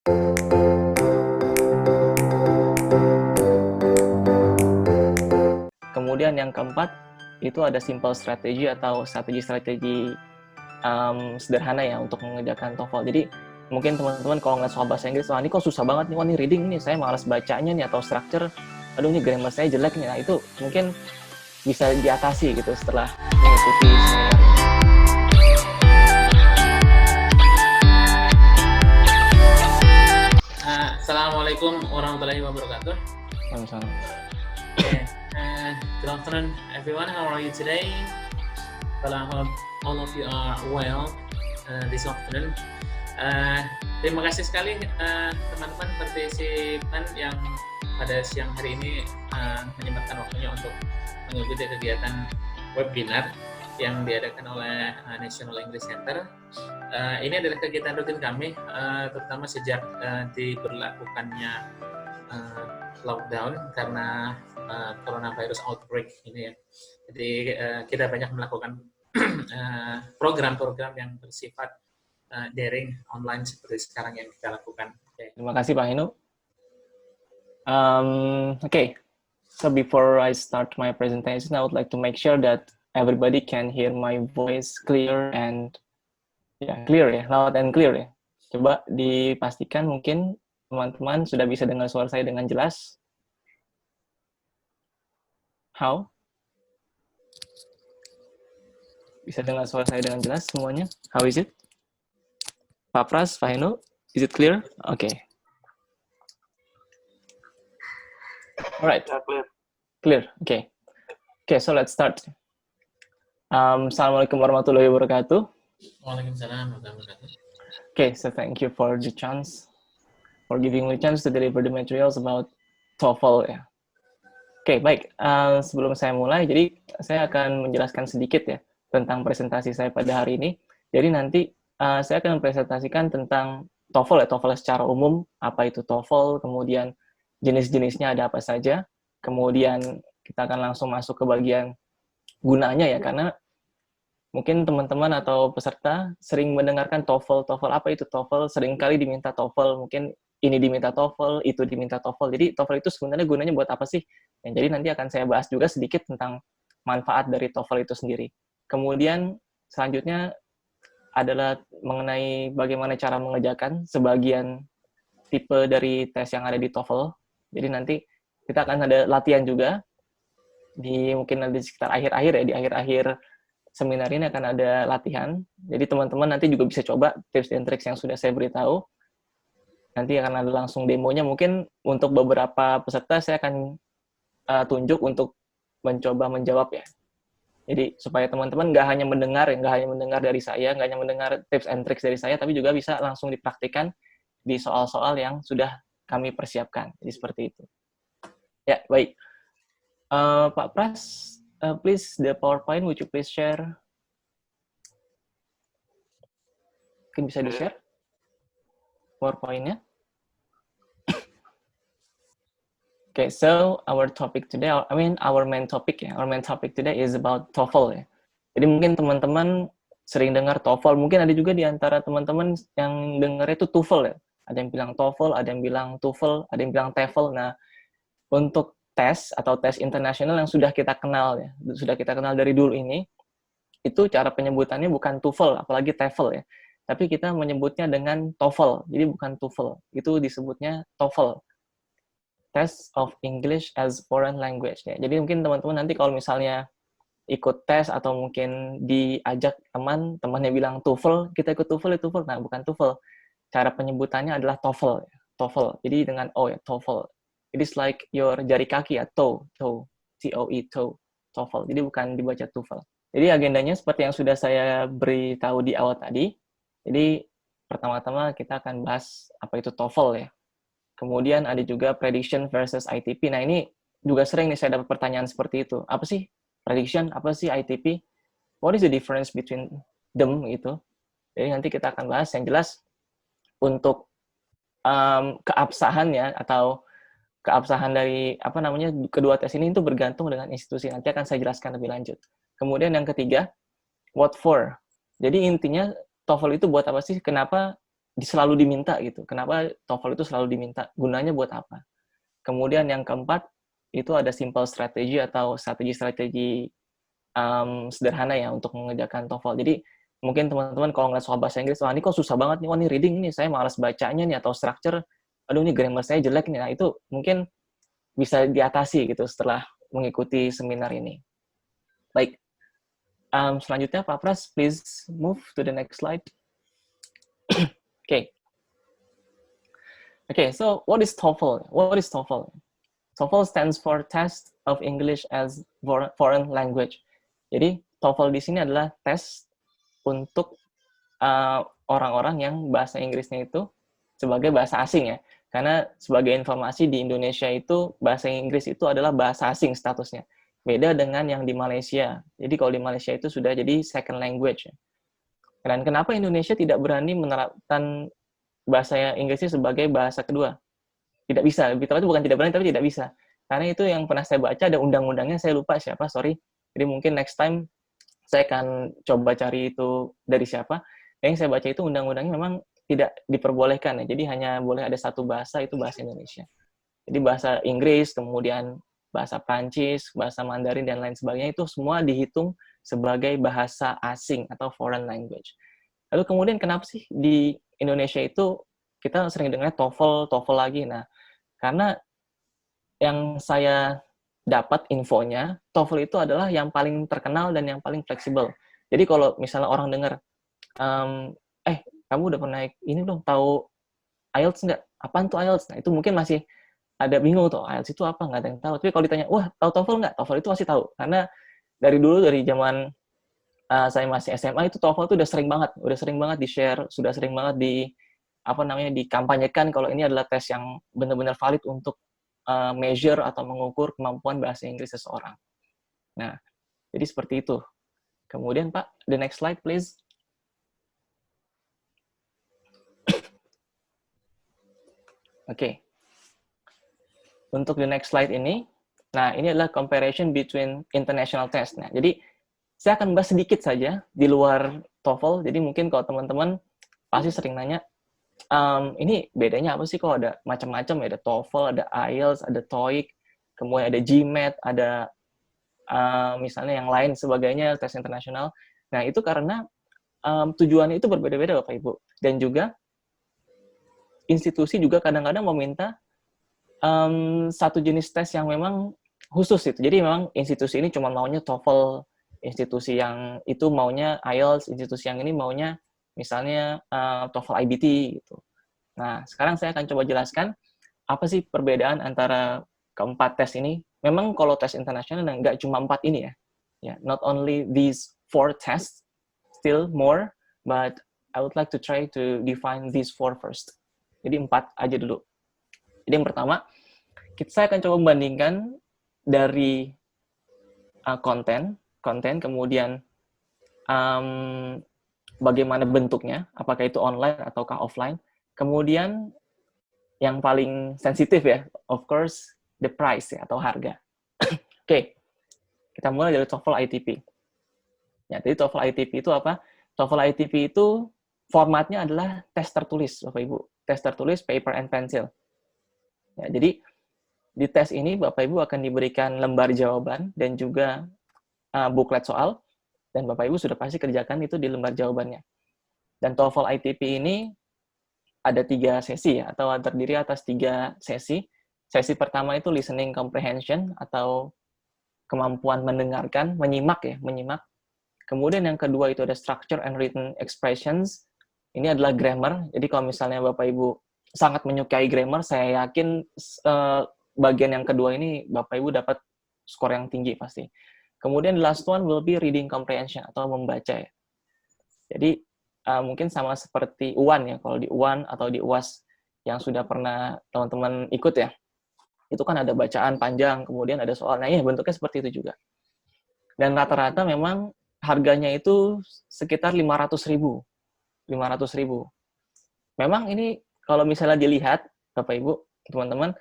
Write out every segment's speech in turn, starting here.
Kemudian yang keempat, itu ada simple strategy atau strategi-strategi sederhana ya untuk mengerjakan TOEFL. Jadi mungkin teman-teman kalau nggak soal bahasa Inggris, wah ini kok susah banget nih, wah ini reading nih, saya malas bacanya nih, atau structure, aduh ini grammar saya jelek nih. Nah itu mungkin bisa diatasi gitu setelah mengikuti seminar. Assalamualaikum warahmatullahi wabarakatuh. Sama-sama. Okay. Good afternoon, everyone. How are you today? Well, I hope all of you are well this afternoon. Terima kasih sekali teman-teman partisipan yang pada siang hari ini menyempatkan waktunya untuk mengikuti kegiatan webinar yang diadakan oleh National English Center. Ini adalah kegiatan rutin kami, terutama sejak diberlakukannya lockdown karena coronavirus outbreak ini ya. Jadi kita banyak melakukan program-program yang bersifat daring online seperti sekarang yang kita lakukan. Okay. Terima kasih Pak Hinu. Okay, so before I start my presentation, I would like to make sure that everybody can hear my voice clear and clear ya, loud and clear ya. Coba dipastikan mungkin teman-teman sudah bisa dengar suara saya dengan jelas. How? Bisa dengar suara saya dengan jelas semuanya? How is it? Pak Pras, Pak Heno, is it clear? Okay. Alright. Clear. Okay. Okay, so let's start. Assalamualaikum warahmatullahi wabarakatuh. Waalaikumsalam warahmatullahi wabarakatuh. Okay, so thank you for the chance, for giving me a chance to deliver the materials about TOEFL ya. Oke, baik. Sebelum saya mulai, jadi saya akan menjelaskan sedikit ya tentang presentasi saya pada hari ini. Jadi nanti saya akan mempresentasikan tentang TOEFL ya, TOEFL secara umum, apa itu TOEFL, kemudian jenis-jenisnya ada apa saja, kemudian kita akan langsung masuk ke bagian gunanya ya, karena mungkin teman-teman atau peserta sering mendengarkan TOEFL, apa itu TOEFL, seringkali diminta TOEFL, mungkin ini diminta TOEFL, itu diminta TOEFL. Jadi TOEFL itu sebenarnya gunanya buat apa sih? Ya, jadi nanti akan saya bahas juga sedikit tentang manfaat dari TOEFL itu sendiri. Kemudian selanjutnya adalah mengenai bagaimana cara mengerjakan sebagian tipe dari tes yang ada di TOEFL. Jadi nanti kita akan ada latihan juga di mungkin nanti sekitar akhir-akhir ya, di akhir-akhir seminar ini akan ada latihan. Jadi teman-teman nanti juga bisa coba tips dan trik yang sudah saya beritahu. Nanti akan ada langsung demonya. Mungkin untuk beberapa peserta saya akan tunjuk untuk mencoba menjawab ya. Jadi supaya teman-teman nggak hanya mendengar dari saya, nggak hanya mendengar tips and tricks dari saya, tapi juga bisa langsung dipraktikkan di soal-soal yang sudah kami persiapkan. Jadi seperti itu. Ya, baik. Pak Pras, please, the PowerPoint, would you please share? Mungkin bisa di-share PowerPoint-nya. Okay, so our topic today, our main topic today is about TOEFL ya. Jadi mungkin teman-teman sering dengar TOEFL, mungkin ada juga di antara teman-teman yang dengar itu TOEFL ya. Ada yang bilang TOEFL, ada yang bilang TOEFL, ada yang bilang TEFL. Nah, untuk tes atau tes internasional yang sudah kita kenal ya, sudah kita kenal dari dulu ini, itu cara penyebutannya bukan TOEFL, apalagi TEFL ya. Tapi kita menyebutnya dengan TOEFL, jadi bukan TOEFL, itu disebutnya TOEFL. Test of English as Foreign Language ya. Jadi mungkin teman-teman nanti kalau misalnya ikut tes atau mungkin diajak temannya bilang TOEFL, kita ikut TOEFL ya TOEFL. Nah, bukan TOEFL. Cara penyebutannya adalah TOEFL ya. TOEFL. Jadi dengan O ya, TOEFL. It is like your jari kaki ya, toe, T-O-E, toe, TOEFL. Jadi bukan dibaca TOEFL. Jadi agendanya seperti yang sudah saya beritahu di awal tadi. Jadi pertama-tama kita akan bahas apa itu TOEFL ya. Kemudian ada juga prediction versus ITP. Nah, ini juga sering nih saya dapat pertanyaan seperti itu. Apa sih prediction? Apa sih ITP? What is the difference between them gitu? Jadi nanti kita akan bahas yang jelas untuk keabsahannya atau keabsahan dari kedua tes ini itu bergantung dengan institusi. Nanti akan saya jelaskan lebih lanjut. Kemudian yang ketiga, what for? Jadi intinya TOEFL itu buat apa sih? Kenapa selalu diminta gitu. Kenapa TOEFL itu selalu diminta? Gunanya buat apa? Kemudian yang keempat, itu ada simple strategy atau strategi-strategi sederhana ya untuk mengerjakan TOEFL. Jadi mungkin teman-teman kalau ngeliat soal bahasa Inggris, wah ini kok susah banget nih, wah ini reading nih, saya malas bacanya nih, atau structure, aduh ini grammar saya jelek nih. Nah itu mungkin bisa diatasi gitu setelah mengikuti seminar ini. Baik, selanjutnya Pak Pras, please move to the next slide. Okay, so what is TOEFL? What is TOEFL? TOEFL stands for Test of English as Foreign Language. Jadi TOEFL di sini adalah tes untuk orang-orang yang bahasa Inggrisnya itu sebagai bahasa asing ya. Karena sebagai informasi di Indonesia itu bahasa Inggris itu adalah bahasa asing statusnya. Beda dengan yang di Malaysia. Jadi kalau di Malaysia itu sudah jadi second language. Dan kenapa Indonesia tidak berani menerapkan bahasa Inggrisnya sebagai bahasa kedua? Tidak bisa. Lebih tepatnya bukan tidak berani, tapi tidak bisa. Karena itu yang pernah saya baca, ada undang-undangnya, saya lupa siapa, sorry. Jadi mungkin next time saya akan coba cari itu dari siapa. Yang saya baca itu undang-undangnya memang tidak diperbolehkan ya. Jadi hanya boleh ada satu bahasa, itu bahasa Indonesia. Jadi bahasa Inggris, kemudian bahasa Prancis, bahasa Mandarin, dan lain sebagainya, itu semua dihitung sebagai bahasa asing atau foreign language. Lalu kemudian kenapa sih di Indonesia itu kita sering dengar TOEFL lagi. Nah, karena yang saya dapat infonya, TOEFL itu adalah yang paling terkenal dan yang paling fleksibel. Jadi kalau misalnya orang dengar, kamu udah pernah ini belum, tahu IELTS nggak? Apaan tuh IELTS? Nah, itu mungkin masih ada bingung tuh, IELTS itu apa? Nggak ada yang tahu. Tapi kalau ditanya, wah, tahu TOEFL nggak? TOEFL itu pasti tahu. Karena dari dulu, dari zaman saya masih SMA, itu TOEFL itu udah sering banget di-share, sudah sering banget dikampanyekan kalau ini adalah tes yang benar-benar valid untuk measure atau mengukur kemampuan bahasa Inggris seseorang. Nah, jadi seperti itu. Kemudian Pak, the next slide please. Oke. Untuk the next slide ini, nah ini adalah comparison between international test. Nah, jadi saya akan bahas sedikit saja di luar TOEFL. Jadi mungkin kalau teman-teman pasti sering nanya, ini bedanya apa sih, kok ada macam-macam ya, ada TOEFL, ada IELTS, ada TOEIC, kemudian ada GMAT, ada misalnya yang lain sebagainya, tes internasional. Nah, itu karena tujuannya itu berbeda-beda Bapak Ibu. Dan juga institusi juga kadang-kadang meminta satu jenis tes yang memang khusus itu. Jadi memang institusi ini cuma maunya TOEFL, institusi yang itu maunya IELTS, institusi yang ini maunya misalnya TOEFL IBT gitu. Nah, sekarang saya akan coba jelaskan apa sih perbedaan antara keempat tes ini. Memang kalau tes internasional nggak cuma 4 ini ya. Not only these 4 tests, still more, but I would like to try to define these 4 first. Jadi 4 aja dulu. Jadi yang pertama, saya akan coba membandingkan dari konten, kemudian bagaimana bentuknya, apakah itu online ataukah offline. Kemudian yang paling sensitif ya, of course, the price ya, atau harga. Oke, kita mulai dari TOEFL ITP. Ya, jadi TOEFL ITP itu apa? TOEFL ITP itu formatnya adalah tes tertulis, Bapak Ibu. Tes tertulis, paper and pencil. Ya, jadi di tes ini Bapak Ibu akan diberikan lembar jawaban dan juga booklet soal, dan Bapak Ibu sudah pasti kerjakan itu di lembar jawabannya. Dan TOEFL ITP ini ada 3 sesi ya, atau terdiri atas 3 sesi. Sesi pertama itu listening comprehension atau kemampuan mendengarkan, menyimak. Kemudian yang kedua itu ada structure and written expressions. Ini adalah grammar. Jadi kalau misalnya Bapak Ibu sangat menyukai grammar, saya yakin bagian yang kedua ini Bapak Ibu dapat skor yang tinggi pasti. Kemudian the last one will be reading comprehension atau membaca ya. Jadi mungkin sama seperti UAN ya. Kalau di UAN atau di UAS yang sudah pernah teman-teman ikut ya, itu kan ada bacaan panjang, kemudian ada soal. Nah, ya bentuknya seperti itu juga. Dan rata-rata memang harganya itu sekitar 500.000. Memang ini kalau misalnya dilihat, Bapak Ibu, teman-teman,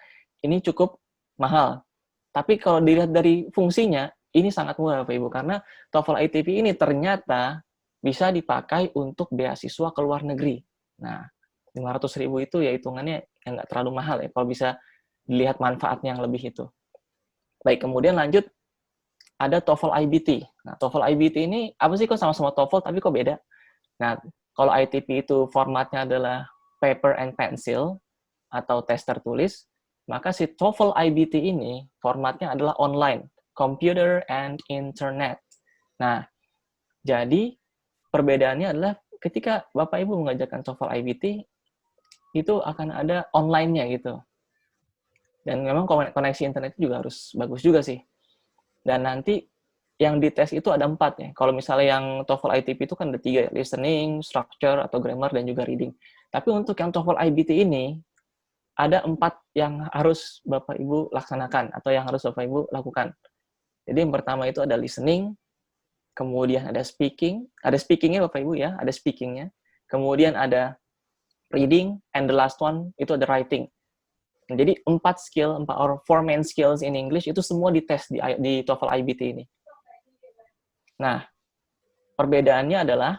ini cukup mahal. Tapi kalau dilihat dari fungsinya, ini sangat murah, Bapak Ibu. Karena TOEFL ITP ini ternyata bisa dipakai untuk beasiswa ke luar negeri. Nah, 500.000 itu ya hitungannya yang nggak terlalu mahal ya, kalau bisa dilihat manfaatnya yang lebih itu. Baik, kemudian lanjut, ada TOEFL IBT. Nah, TOEFL IBT ini apa sih, kok sama-sama TOEFL tapi kok beda? Nah, kalau ITP itu formatnya adalah paper and pencil atau tes tertulis, maka si TOEFL IBT ini formatnya adalah online, computer and internet. Nah, jadi perbedaannya adalah ketika Bapak Ibu mengajarkan TOEFL IBT, itu akan ada online-nya gitu. Dan memang koneksi internet juga harus bagus juga sih. Dan nanti yang dites itu ada 4 ya. Kalau misalnya yang TOEFL ITP itu kan ada 3, listening, structure, atau grammar, dan juga reading. Tapi untuk yang TOEFL IBT ini, ada 4 yang harus Bapak Ibu laksanakan, atau yang harus Bapak Ibu lakukan. Jadi yang pertama itu ada listening, kemudian ada speakingnya Bapak Ibu ya, ada speakingnya. Kemudian ada reading, and the last one itu ada writing. Jadi 4 main skills in English itu semua dites di TOEFL IBT ini. Nah, perbedaannya adalah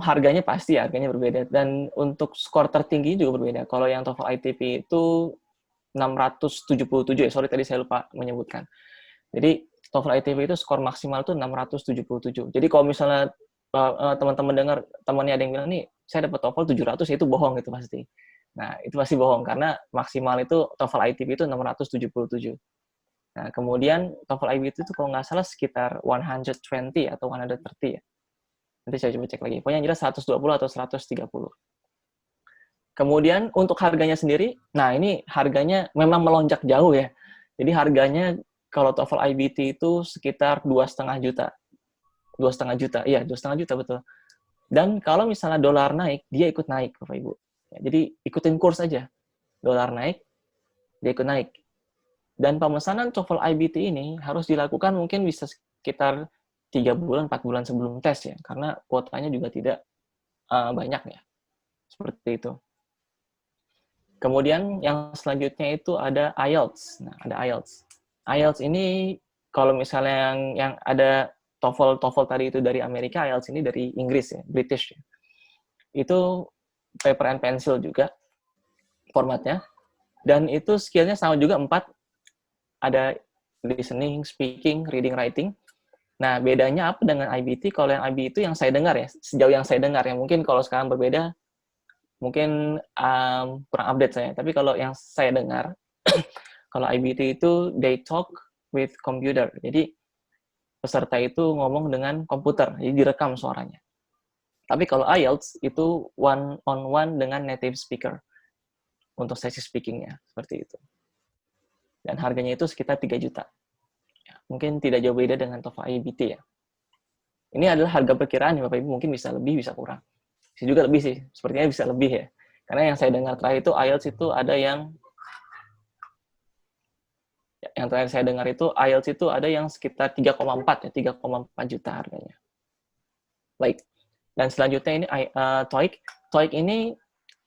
harganya pasti harganya berbeda, dan untuk skor tertinggi juga berbeda. Kalau yang TOEFL ITP itu 677 ya, sorry tadi saya lupa menyebutkan. Jadi TOEFL ITP itu skor maksimal itu 677. Jadi kalau misalnya teman-teman dengar temannya ada yang bilang nih saya dapat TOEFL 700, itu bohong itu pasti. Nah, itu pasti bohong karena maksimal itu TOEFL ITP itu 677. Nah, kemudian TOEFL IBT itu kalau nggak salah sekitar 120 atau 130 ya. Nanti saya coba cek lagi. Pokoknya yang jelas 120 atau 130. Kemudian untuk harganya sendiri, nah ini harganya memang melonjak jauh ya. Jadi harganya kalau TOEFL IBT itu sekitar 2,5 juta. 2,5 juta, iya 2,5 juta betul. Dan kalau misalnya dolar naik, dia ikut naik Bapak Ibu. Ya, jadi ikutin kurs aja. Dolar naik, dia ikut naik. Dan pemesanan TOEFL IBT ini harus dilakukan mungkin bisa sekitar 3 bulan, 4 bulan sebelum tes ya. Karena kuotanya juga tidak banyak ya. Seperti itu. Kemudian yang selanjutnya itu ada IELTS. Nah, ada IELTS. IELTS ini kalau misalnya yang ada TOEFL tadi itu dari Amerika, IELTS ini dari Inggris ya, British ya. Itu paper and pencil juga formatnya. Dan itu skillnya sama juga 4. Ada listening, speaking, reading, writing. Nah, bedanya apa dengan IBT? Kalau yang IBT itu yang saya dengar ya, sejauh yang saya dengar ya, mungkin kalau sekarang berbeda, mungkin kurang update saya. Tapi kalau yang saya dengar, kalau IBT itu they talk with computer. Jadi peserta itu ngomong dengan komputer, jadi direkam suaranya. Tapi kalau IELTS itu one on one dengan native speaker untuk sesi speakingnya, seperti itu. Dan harganya itu sekitar 3 juta. Ya, mungkin tidak jauh beda dengan TOEFL IBT ya. Ini adalah harga perkiraan ya Bapak Ibu, mungkin bisa lebih, bisa kurang. Bisa juga lebih sih, sepertinya bisa lebih ya. Karena yang saya dengar terakhir itu IELTS itu ada yang terakhir saya dengar itu IELTS itu ada yang sekitar 3,4 ya, 3,4 juta harganya. Baik. Dan selanjutnya ini TOEIC. TOEIC ini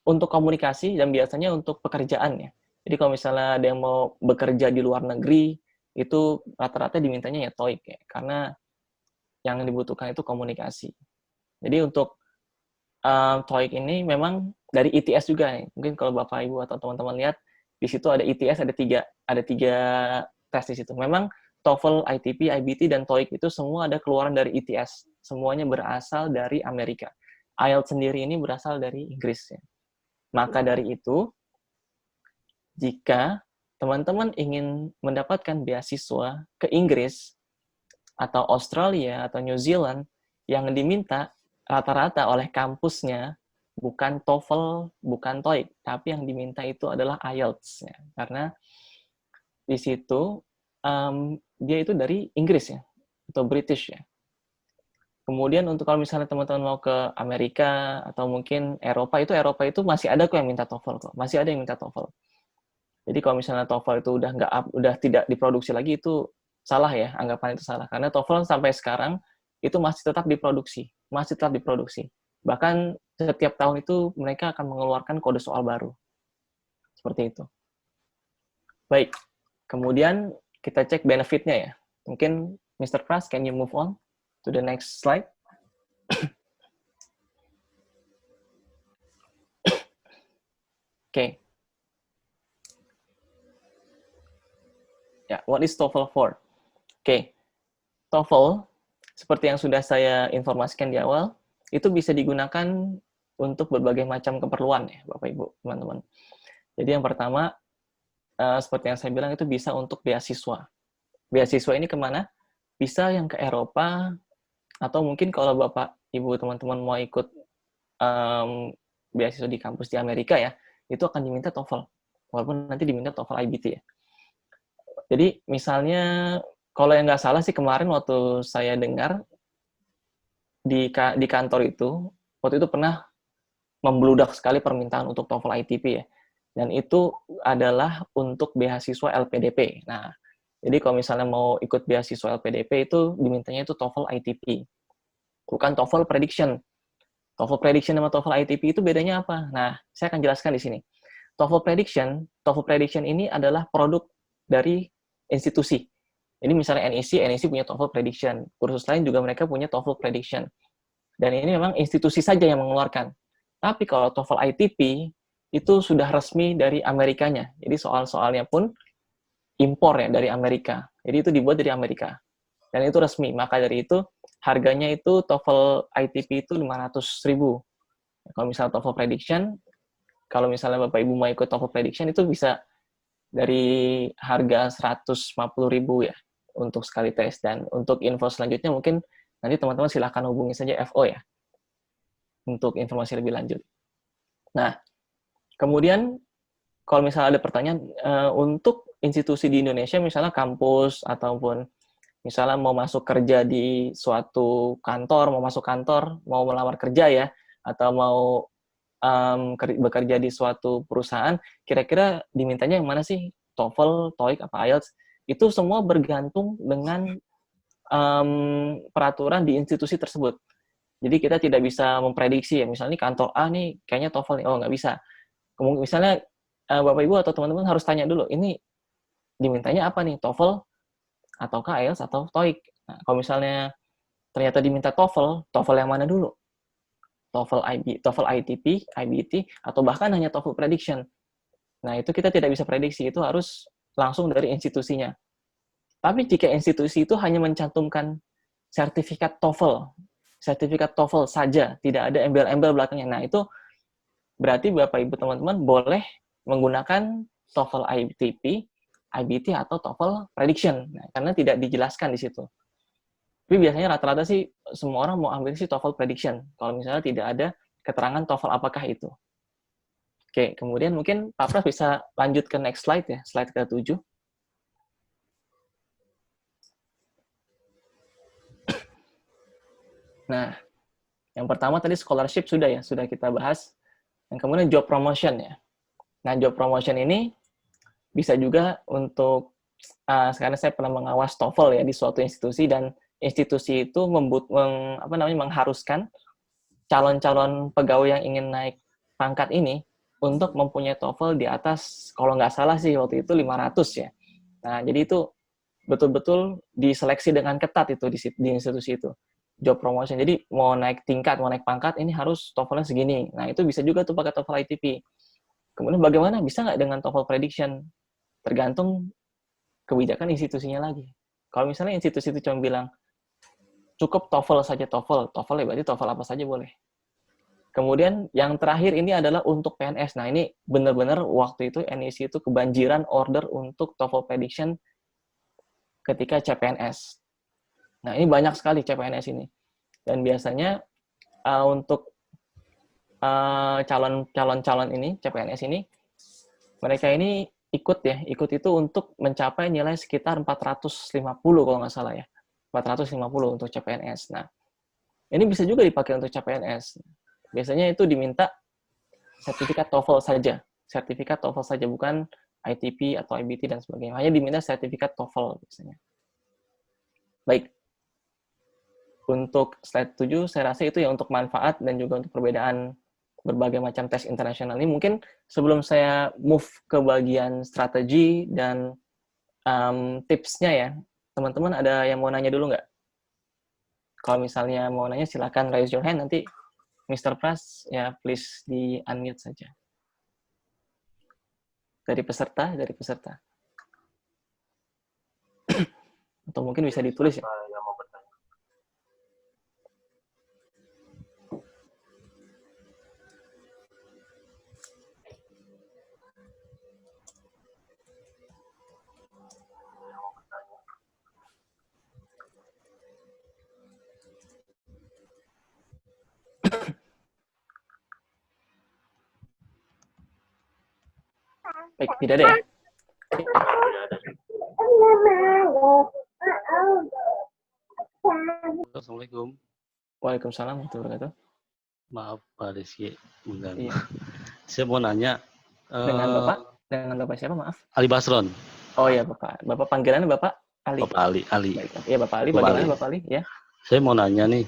untuk komunikasi dan biasanya untuk pekerjaan ya. Jadi kalau misalnya ada yang mau bekerja di luar negeri, itu rata-rata dimintanya ya TOEIC ya, karena yang dibutuhkan itu komunikasi. Jadi untuk TOEIC ini memang dari ITS juga nih. Mungkin kalau Bapak Ibu atau teman-teman lihat di situ ada ITS, ada tiga tes di situ. Memang TOEFL, ITP, IBT dan TOEIC itu semua ada keluaran dari ITS. Semuanya berasal dari Amerika. IELTS sendiri ini berasal dari Inggris ya. Maka dari itu, jika teman-teman ingin mendapatkan beasiswa ke Inggris atau Australia atau New Zealand, yang diminta rata-rata oleh kampusnya bukan TOEFL, bukan TOEIC, tapi yang diminta itu adalah IELTS ya. Karena di situ dia itu dari Inggris ya, atau British ya. Kemudian untuk kalau misalnya teman-teman mau ke Amerika atau mungkin Eropa itu masih ada kok yang minta TOEFL kok, masih ada yang minta TOEFL. Jadi kalau misalnya TOEFL itu udah tidak diproduksi lagi, itu salah ya, anggapan itu salah. Karena TOEFL sampai sekarang itu masih tetap diproduksi. Bahkan setiap tahun itu mereka akan mengeluarkan kode soal baru. Seperti itu. Baik, kemudian kita cek benefitnya ya. Mungkin Mr. Pras, can you move on to the next slide? Okay. Ya, what is TOEFL for? Okay. TOEFL, seperti yang sudah saya informasikan di awal, itu bisa digunakan untuk berbagai macam keperluan ya, Bapak Ibu, teman-teman. Jadi yang pertama, seperti yang saya bilang itu bisa untuk beasiswa. Beasiswa ini kemana? Bisa yang ke Eropa, atau mungkin kalau Bapak, Ibu, teman-teman mau ikut beasiswa di kampus di Amerika ya, itu akan diminta TOEFL. Walaupun nanti diminta TOEFL IBT ya. Jadi misalnya, kalau yang nggak salah sih kemarin waktu saya dengar, di kantor itu, waktu itu pernah membludak sekali permintaan untuk TOEFL ITP ya. Dan itu adalah untuk beasiswa LPDP. Nah, jadi kalau misalnya mau ikut beasiswa LPDP itu dimintanya itu TOEFL ITP. Bukan TOEFL Prediction. TOEFL Prediction sama TOEFL ITP itu bedanya apa? Nah, saya akan jelaskan di sini. TOEFL Prediction ini adalah produk dari institusi. Jadi misalnya NEC punya TOEFL Prediction. Kursus lain juga mereka punya TOEFL Prediction. Dan ini memang institusi saja yang mengeluarkan. Tapi kalau TOEFL ITP, itu sudah resmi dari Amerikanya. Jadi soal-soalnya pun impor ya dari Amerika. Jadi itu dibuat dari Amerika. Dan itu resmi. Maka dari itu, harganya itu TOEFL ITP itu 500.000. Kalau misalnya TOEFL Prediction, kalau misalnya Bapak Ibu mau ikut TOEFL Prediction, itu bisa dari harga 150.000 ya untuk sekali tes. Dan untuk info selanjutnya mungkin nanti teman-teman silahkan hubungi saja FO ya untuk informasi lebih lanjut. Nah, kemudian kalau misalnya ada pertanyaan untuk institusi di Indonesia, misalnya kampus ataupun misalnya mau masuk kerja di suatu kantor, mau melamar kerja ya, atau mau bekerja di suatu perusahaan, kira-kira dimintanya yang mana sih? TOEFL, TOEIC, apa IELTS? Itu semua bergantung dengan peraturan di institusi tersebut. Jadi kita tidak bisa memprediksi ya, misalnya kantor A nih kayaknya TOEFL nih, oh nggak bisa. Misalnya Bapak Ibu atau teman-teman harus tanya dulu, ini dimintanya apa nih, TOEFL ataukah IELTS atau TOEIC? Nah, kalau misalnya ternyata diminta TOEFL, TOEFL yang mana dulu? TOEFL ITP, IBT, atau bahkan hanya TOEFL Prediction. Nah, itu kita tidak bisa prediksi, itu harus langsung dari institusinya. Tapi jika institusi itu hanya mencantumkan sertifikat TOEFL saja, tidak ada embel-embel belakangnya. Nah, itu berarti Bapak Ibu teman-teman boleh menggunakan TOEFL ITP, IBT, atau TOEFL Prediction. Nah, karena tidak dijelaskan di situ. Tapi biasanya rata-rata sih semua orang mau ambil sih TOEFL Prediction. Kalau misalnya tidak ada keterangan TOEFL apakah itu. Oke, kemudian mungkin Pak Pras bisa lanjut ke next slide ya, slide ke-7. Nah, yang pertama tadi scholarship sudah kita bahas. Yang kemudian job promotion ya. Nah, job promotion ini bisa juga untuk sekarang saya pernah mengawas TOEFL ya di suatu institusi, dan institusi itu mengharuskan calon-calon pegawai yang ingin naik pangkat ini untuk mempunyai TOEFL di atas, kalau nggak salah sih waktu itu 500 ya. Nah, jadi itu betul-betul diseleksi dengan ketat itu di institusi itu. Job promotion. Jadi mau naik tingkat, mau naik pangkat, ini harus TOEFL-nya segini. Nah, itu bisa juga tuh pakai TOEFL ITP. Kemudian bagaimana? Bisa nggak dengan TOEFL Prediction? Tergantung kebijakan institusinya lagi. Kalau misalnya institusi itu cuma bilang, cukup TOEFL saja TOEFL ya berarti TOEFL apa saja boleh. Kemudian yang terakhir ini adalah untuk PNS. Nah, ini benar-benar waktu itu NEC itu kebanjiran order untuk TOEFL Prediction ketika CPNS. Nah, ini banyak sekali CPNS ini. Dan biasanya untuk calon-calon ini, CPNS ini, mereka ini ikut itu untuk mencapai nilai sekitar 450 kalau nggak salah ya. 450 untuk CPNS. Nah, ini bisa juga dipakai untuk CPNS. Biasanya itu diminta sertifikat TOEFL saja, bukan ITP atau IBT dan sebagainya. Hanya diminta sertifikat TOEFL biasanya. Baik. Untuk slide 7, saya rasa itu ya untuk manfaat dan juga untuk perbedaan berbagai macam tes internasional ini. Mungkin sebelum saya move ke bagian strategi dan tipsnya ya, teman-teman ada yang mau nanya dulu nggak? Kalau misalnya mau nanya, silakan raise your hand, nanti Mr. Pras, ya please di unmute saja. Dari peserta. Atau mungkin bisa ditulis ya. Siapa yang mau bertanya? Baik, tidak ada ya? Oke. Tidak ada. Assalamualaikum. Waalaikumsalam warahmatullahi wabarakatuh. Maaf Pak Rizky mengganggu. Iya. Saya mau nanya. Dengan Bapak? Dengan Bapak siapa, maaf? Ali Basron. Oh iya, Bapak. Bapak panggilannya Bapak Ali. Bapak Ali. Baik. Iya, Bapak Ali. Bapak Bagaimana Ali. Bapak Ali? Ya. Saya mau nanya nih.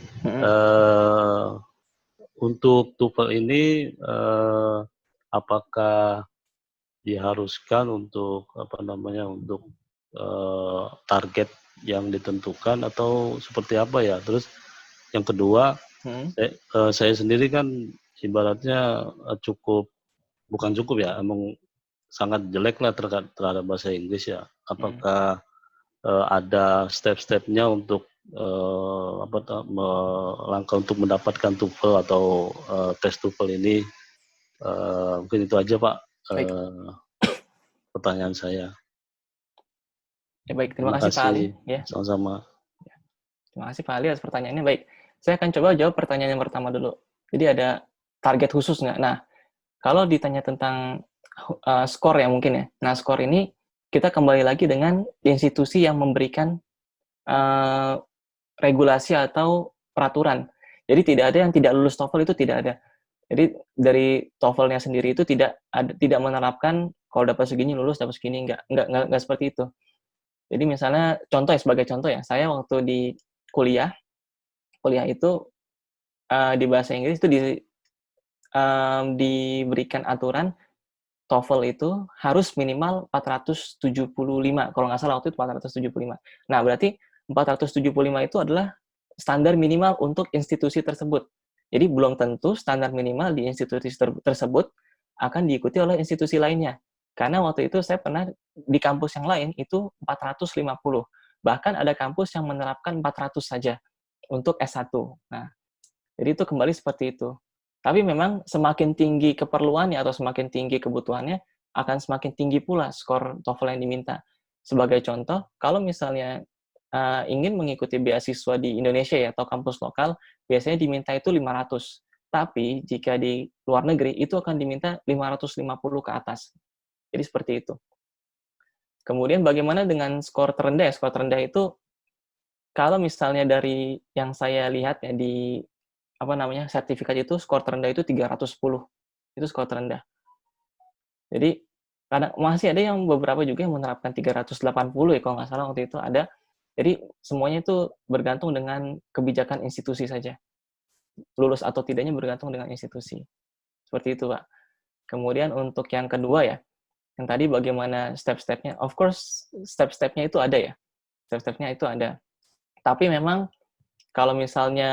Untuk TOEFL ini apakah diharuskan untuk untuk target yang ditentukan atau seperti apa ya? Terus yang kedua, saya sendiri kan ibaratnya bukan cukup ya, emang sangat jelek lah terhadap bahasa Inggris ya. Apakah ada step-stepnya untuk langkah untuk mendapatkan TOEFL atau tes TOEFL ini? Mungkin itu aja Pak. Pertanyaan saya. Ya, baik, terima kasih Pak Ali. Ya. Sama-sama. Terima kasih Pak Ali atas pertanyaannya. Baik, saya akan coba jawab pertanyaan yang pertama dulu. Jadi ada target khusus nggak? Nah, kalau ditanya tentang skor ya mungkin ya. Nah, skor ini kita kembali lagi dengan institusi yang memberikan regulasi atau peraturan. Jadi tidak ada yang tidak lulus TOEFL, itu tidak ada. Jadi dari TOEFL-nya sendiri itu tidak menerapkan kalau dapat segini lulus, dapat segini enggak seperti itu. Jadi misalnya sebagai contoh ya, saya waktu di kuliah itu di bahasa Inggris itu diberikan aturan TOEFL itu harus minimal 475, kalau nggak salah waktu itu 475. Nah, berarti 475 itu adalah standar minimal untuk institusi tersebut. Jadi belum tentu standar minimal di institusi tersebut akan diikuti oleh institusi lainnya. Karena waktu itu saya pernah di kampus yang lain itu 450. Bahkan ada kampus yang menerapkan 400 saja untuk S1. Nah, jadi itu kembali seperti itu. Tapi memang semakin tinggi keperluannya atau semakin tinggi kebutuhannya, akan semakin tinggi pula skor TOEFL yang diminta. Sebagai contoh, kalau misalnya ingin mengikuti beasiswa di Indonesia ya, atau kampus lokal, biasanya diminta itu 500. Tapi jika di luar negeri, itu akan diminta 550 ke atas. Jadi seperti itu. Kemudian bagaimana dengan skor terendah? Skor terendah itu, kalau misalnya dari yang saya lihat ya di sertifikat itu, skor terendah itu 310. Itu skor terendah. Jadi kadang masih ada yang beberapa juga yang menerapkan 380 ya, kalau nggak salah waktu itu ada. Jadi semuanya itu bergantung dengan kebijakan institusi saja. Lulus atau tidaknya bergantung dengan institusi. Seperti itu, Pak. Kemudian untuk yang kedua ya, yang tadi bagaimana step-stepnya. Of course, step-stepnya itu ada ya. Step-stepnya itu ada. Tapi memang kalau misalnya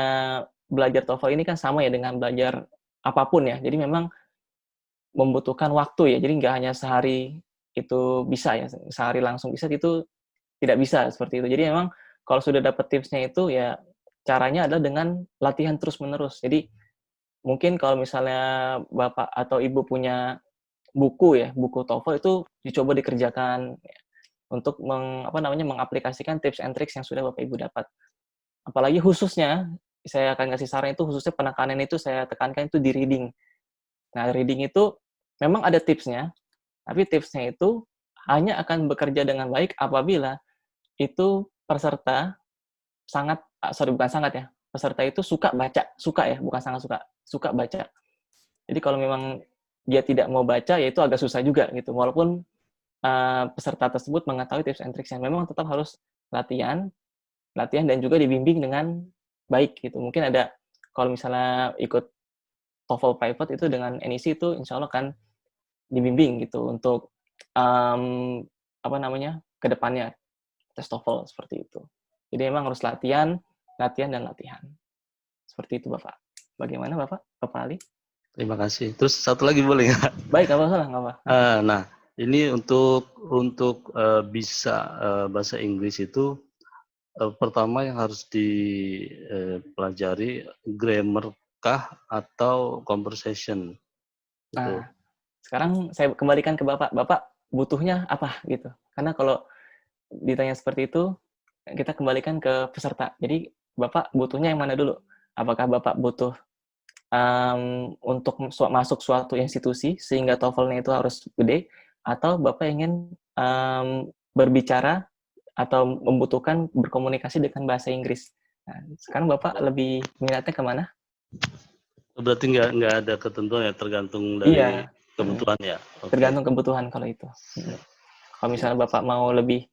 belajar TOEFL ini kan sama ya dengan belajar apapun ya. Jadi memang membutuhkan waktu ya. Jadi nggak hanya sehari itu bisa ya. Sehari langsung bisa itu tidak bisa seperti itu. Jadi memang kalau sudah dapat tipsnya itu ya caranya adalah dengan latihan terus-menerus. Jadi mungkin kalau misalnya Bapak atau Ibu punya buku TOEFL itu dicoba dikerjakan ya, untuk mengaplikasikan tips and tricks yang sudah Bapak Ibu dapat. Apalagi khususnya saya akan kasih saran itu khususnya penekanan itu saya tekankan itu di reading. Nah, reading itu memang ada tipsnya, tapi tipsnya itu hanya akan bekerja dengan baik apabila itu peserta peserta itu suka baca, suka baca. Jadi kalau memang dia tidak mau baca, ya itu agak susah juga gitu. Walaupun peserta tersebut mengetahui tips and tricks-nya, memang tetap harus latihan dan juga dibimbing dengan baik gitu. Mungkin ada kalau misalnya ikut TOEFL private itu dengan NEC itu insya Allah akan dibimbing gitu untuk ke depannya tes TOEFL seperti itu. Jadi memang harus latihan. Seperti itu Bapak. Bagaimana Bapak Ali? Terima kasih. Terus satu lagi boleh nggak? Baik, nggak masalah, nggak apa. Nah, Ini untuk bisa bahasa Inggris itu pertama yang harus dipelajari grammar kah atau conversation itu. Nah, sekarang saya kembalikan ke Bapak. Bapak butuhnya apa gitu? Karena kalau ditanya seperti itu, kita kembalikan ke peserta. Jadi Bapak butuhnya yang mana dulu? Apakah Bapak butuh untuk masuk suatu institusi sehingga TOEFL-nya itu harus gede, atau Bapak ingin berbicara atau membutuhkan berkomunikasi dengan bahasa Inggris? Nah, sekarang Bapak lebih minatnya kemana? Berarti nggak ada ketentuan ya, tergantung dari Iya, kebutuhan ya. Oke. tergantung kebutuhan kalau itu. Kalau misalnya Bapak mau lebih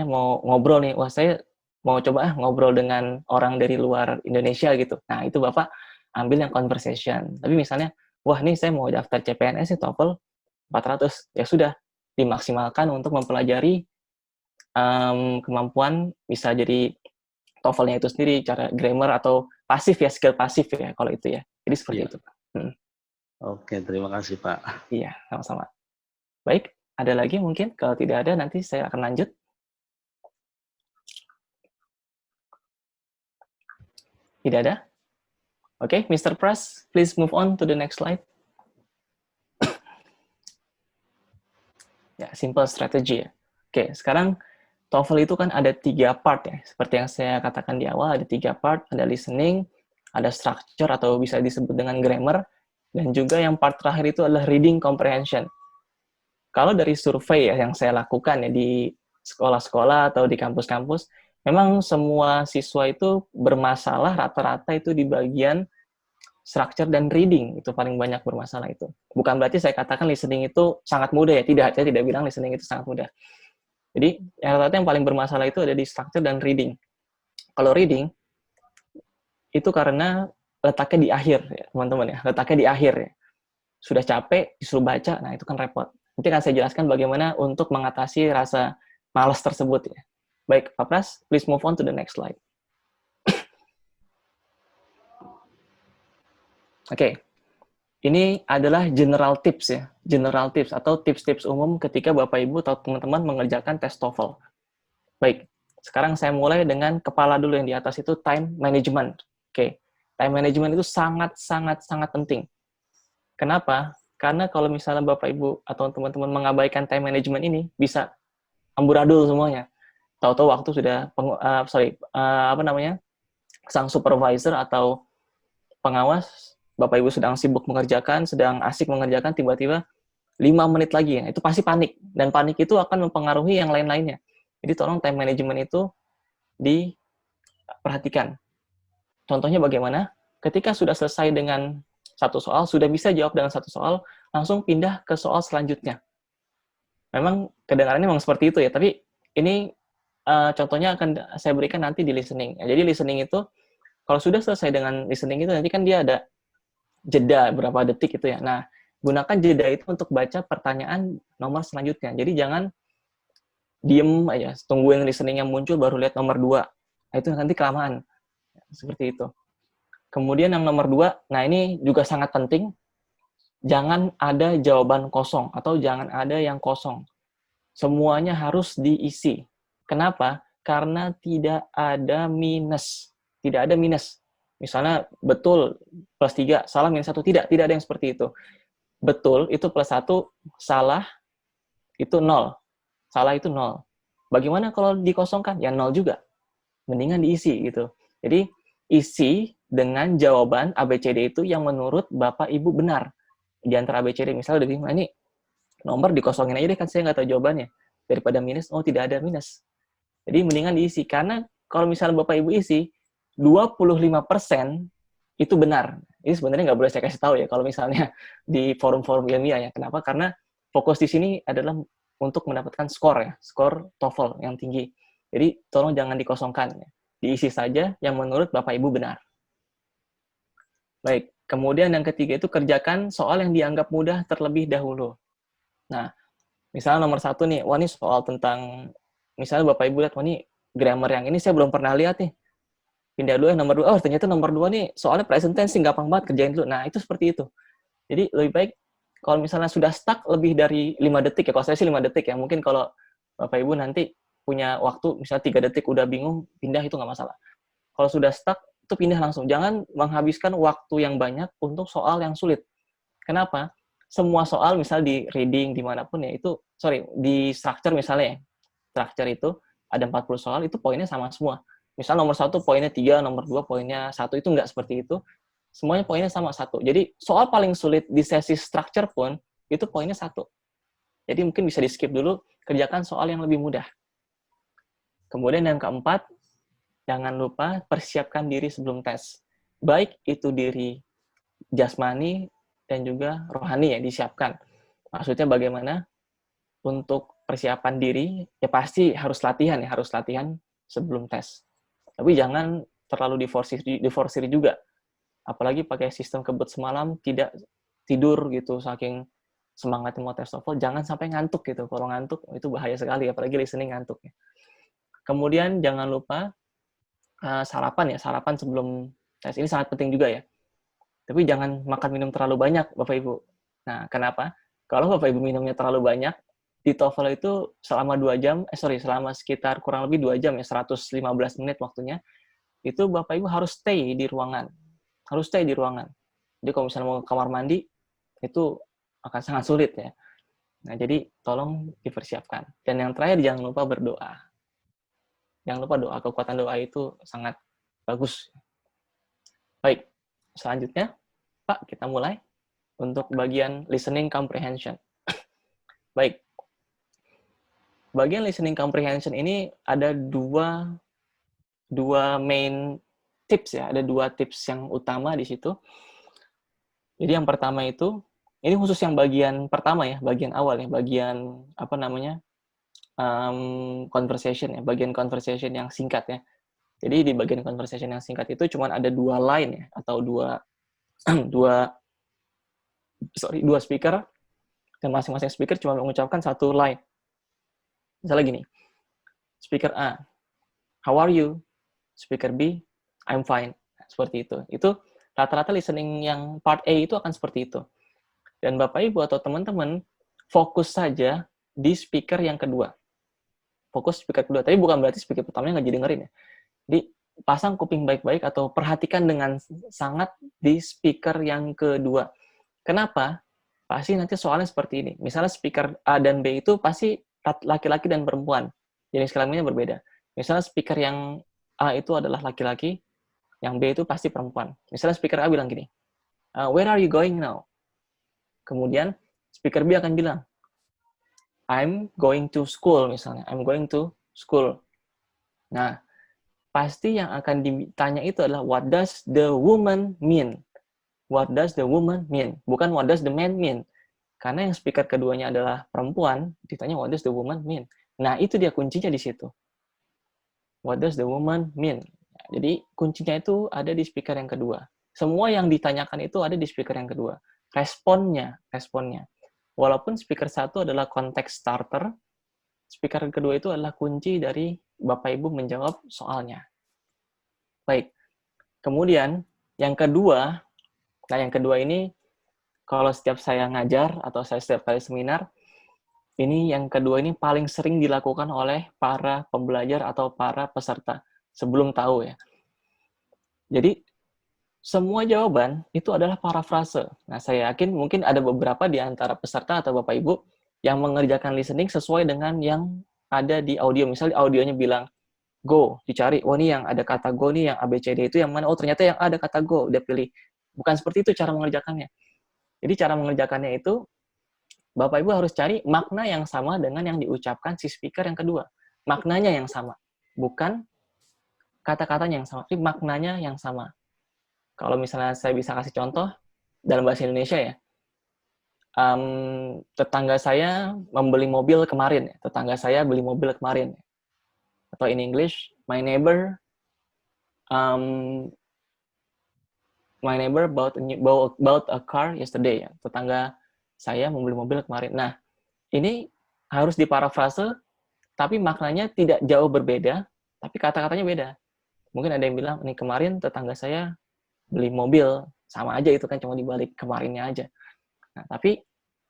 mau ngobrol nih, wah saya mau coba ngobrol dengan orang dari luar Indonesia gitu. Nah, itu Bapak ambil yang conversation. Tapi misalnya, wah nih saya mau daftar CPNS nih TOEFL 400, ya sudah dimaksimalkan untuk mempelajari kemampuan bisa jadi TOEFL-nya itu sendiri, cara grammar atau pasif ya, skill pasif ya kalau itu ya. Jadi seperti Iya. itu, Pak. Oke, terima kasih Pak. Iya, sama-sama. Baik, ada lagi mungkin? Kalau tidak ada, nanti saya akan lanjut. Tidak ada? Oke, Mr. Pras, please move on to the next slide. Ya, simple strategy ya. Oke, sekarang TOEFL itu kan ada 3 part ya. Seperti yang saya katakan di awal, ada 3 part. Ada listening, ada structure atau bisa disebut dengan grammar, dan juga yang part terakhir itu adalah reading comprehension. Kalau dari survei ya yang saya lakukan ya di sekolah-sekolah atau di kampus-kampus, memang semua siswa itu bermasalah rata-rata itu di bagian structure dan reading, itu paling banyak bermasalah itu. Bukan berarti saya katakan listening itu sangat mudah ya, tidak, saya tidak bilang listening itu sangat mudah. Jadi yang rata-rata yang paling bermasalah itu ada di structure dan reading. Kalau reading, itu karena letaknya di akhir ya, teman-teman ya, letaknya di akhir ya. Sudah capek, disuruh baca, nah itu kan repot. Nanti akan saya jelaskan bagaimana untuk mengatasi rasa malas tersebut ya. Baik, Pak Pras, please move on to the next slide. Oke, ini adalah general tips ya, general tips atau tips-tips umum ketika Bapak Ibu atau teman-teman mengerjakan tes TOEFL. Baik, sekarang saya mulai dengan kepala dulu yang di atas itu time management. Oke, time management itu sangat penting. Kenapa? Karena kalau misalnya Bapak Ibu atau teman-teman mengabaikan time management ini, bisa amburadul semuanya. Tahu-tahu waktu sudah sang supervisor atau pengawas, Bapak Ibu sedang sibuk mengerjakan, sedang asik mengerjakan, tiba-tiba 5 menit lagi ya, itu pasti panik. Dan panik itu akan mempengaruhi yang lain-lainnya. Jadi tolong time management itu diperhatikan. Contohnya bagaimana? Ketika sudah selesai dengan satu soal, sudah bisa jawab dengan satu soal, langsung pindah ke soal selanjutnya. Memang kedengarannya memang seperti itu ya, tapi ini contohnya akan saya berikan nanti di listening. Jadi listening itu, kalau sudah selesai dengan listening itu, nanti kan dia ada jeda berapa detik itu ya. Nah, gunakan jeda itu untuk baca pertanyaan nomor selanjutnya. Jadi jangan diem aja, tungguin listening yang muncul baru lihat nomor 2. Nah, itu nanti kelamaan. Seperti itu. Kemudian yang nomor 2, nah ini juga sangat penting, jangan ada jawaban kosong atau jangan ada yang kosong. Semuanya harus diisi. Kenapa? Karena tidak ada minus. Tidak ada minus. Misalnya betul plus 3, salah minus 1. Tidak ada yang seperti itu. Betul itu plus 1, salah itu 0. Salah itu 0. Bagaimana kalau dikosongkan? Ya 0 juga. Mendingan diisi gitu. Jadi isi dengan jawaban ABCD itu yang menurut Bapak Ibu benar. Di antara ABCD, misalnya udah bingung, ini nomor dikosongin aja deh, kan saya nggak tahu jawabannya. Daripada minus, oh tidak ada minus. Jadi mendingan diisi. Karena kalau misalnya Bapak Ibu isi, 25% itu benar. Ini sebenarnya nggak boleh saya kasih tahu ya, kalau misalnya di forum-forum ilmiah ya. Kenapa? Karena fokus di sini adalah untuk mendapatkan skor ya, skor TOEFL yang tinggi. Jadi tolong jangan dikosongkan ya. Diisi saja yang menurut Bapak Ibu benar. Baik, kemudian yang ketiga itu kerjakan soal yang dianggap mudah terlebih dahulu. Nah, misalnya nomor 1 nih, wah ini soal tentang, misalnya Bapak Ibu lihat, wah ini grammar yang ini saya belum pernah lihat nih. Pindah dulu nomor 2, oh ternyata nomor 2 nih soalnya present tense, gampang banget kerjain dulu. Nah, itu seperti itu. Jadi lebih baik Kalau misalnya sudah stuck lebih dari 5 detik ya, kalau saya sih 5 detik ya, mungkin kalau Bapak Ibu nanti punya waktu, misalnya 3 detik udah bingung, pindah itu nggak masalah. Kalau sudah stuck, itu pindah langsung. Jangan menghabiskan waktu yang banyak untuk soal yang sulit. Kenapa? Semua soal, misal di reading, dimanapun ya, di structure misalnya ya, structure itu ada 40 soal, itu poinnya sama semua. Misal nomor 1 poinnya 3, nomor 2 poinnya 1, itu nggak seperti itu. Semuanya poinnya sama 1. Jadi soal paling sulit di sesi structure pun, itu poinnya 1. Jadi mungkin bisa di-skip dulu, kerjakan soal yang lebih mudah. Kemudian yang keempat, jangan lupa persiapkan diri sebelum tes. Baik itu diri jasmani dan juga rohani ya, disiapkan. Maksudnya bagaimana? Untuk persiapan diri, ya pasti harus latihan sebelum tes. Tapi jangan terlalu diforsir juga. Apalagi pakai sistem kebut semalam, tidak tidur gitu, saking semangatnya mau tes TOEFL, jangan sampai ngantuk gitu. Kalau ngantuk, itu bahaya sekali, apalagi listening ngantuk. Kemudian jangan lupa sarapan sebelum tes. Ini sangat penting juga ya. Tapi jangan makan minum terlalu banyak, Bapak Ibu. Nah, kenapa? Kalau Bapak Ibu minumnya terlalu banyak, di TOEFL itu selama sekitar kurang lebih 2 jam ya, 115 menit waktunya, itu Bapak Ibu harus stay di ruangan. Jadi kalau misalnya mau ke kamar mandi, itu akan sangat sulit ya. Nah, jadi tolong dipersiapkan. Dan yang terakhir, jangan lupa berdoa. Jangan lupa doa, kekuatan doa itu sangat bagus. Baik, selanjutnya, Pak, kita mulai untuk bagian listening comprehension. Baik, bagian listening comprehension ini ada dua main tips ya, ada 2 tips yang utama di situ. Jadi yang pertama itu, ini khusus yang bagian pertama ya, bagian awal ya, bagian conversation ya, bagian conversation yang singkat ya. Jadi di bagian conversation yang singkat itu cuma ada 2 line ya, atau dua speaker, dan masing-masing speaker cuma mengucapkan 1 line. Misalnya gini, speaker A, how are you? Speaker B, I'm fine. Seperti itu. Itu rata-rata listening yang part A itu akan seperti itu. Dan Bapak Ibu atau teman-teman fokus saja di speaker yang kedua. Fokus speaker kedua. Tapi bukan berarti speaker pertamanya nggak didengerin ya. Jadi pasang kuping baik-baik atau perhatikan dengan sangat di speaker yang kedua. Kenapa? Pasti nanti soalnya seperti ini. Misalnya speaker A dan B itu pasti laki-laki dan perempuan. Jenis kelaminnya berbeda. Misalnya speaker yang A itu adalah laki-laki, yang B itu pasti perempuan. Misalnya speaker A bilang gini, where are you going now? Kemudian speaker B akan bilang, I'm going to school misalnya. I'm going to school. Nah, pasti yang akan ditanya itu adalah what does the woman mean? What does the woman mean? Bukan what does the man mean. Karena yang speaker keduanya adalah perempuan, ditanya what does the woman mean? Nah, itu dia kuncinya di situ. What does the woman mean? Jadi kuncinya itu ada di speaker yang kedua. Semua yang ditanyakan itu ada di speaker yang kedua. Responnya. Walaupun speaker 1 adalah konteks starter, speaker kedua itu adalah kunci dari Bapak Ibu menjawab soalnya. Baik. Kemudian yang kedua ini kalau setiap saya ngajar atau saya setiap kali seminar, ini yang kedua ini paling sering dilakukan oleh para pembelajar atau para peserta sebelum tahu ya. Jadi semua jawaban itu adalah parafrase. Nah, saya yakin mungkin ada beberapa di antara peserta atau Bapak Ibu yang mengerjakan listening sesuai dengan yang ada di audio. Misalnya audionya bilang go, dicari, oh ini yang ada kata go nih, yang ABCD itu yang mana? Oh ternyata yang ada kata go, udah pilih. Bukan seperti itu cara mengerjakannya. Jadi cara mengerjakannya itu Bapak Ibu harus cari makna yang sama dengan yang diucapkan si speaker yang kedua. Maknanya yang sama. Bukan kata-katanya yang sama, tapi maknanya yang sama. Kalau misalnya saya bisa kasih contoh, dalam bahasa Indonesia ya, tetangga saya membeli mobil kemarin. Tetangga saya beli mobil kemarin. Atau in English, my neighbor bought a car yesterday. Tetangga saya membeli mobil kemarin. Nah, ini harus diparafrase, tapi maknanya tidak jauh berbeda, tapi kata-katanya beda. Mungkin ada yang bilang, ini kemarin tetangga saya beli mobil, sama aja itu kan, cuma dibalik kemarinnya aja. Nah, tapi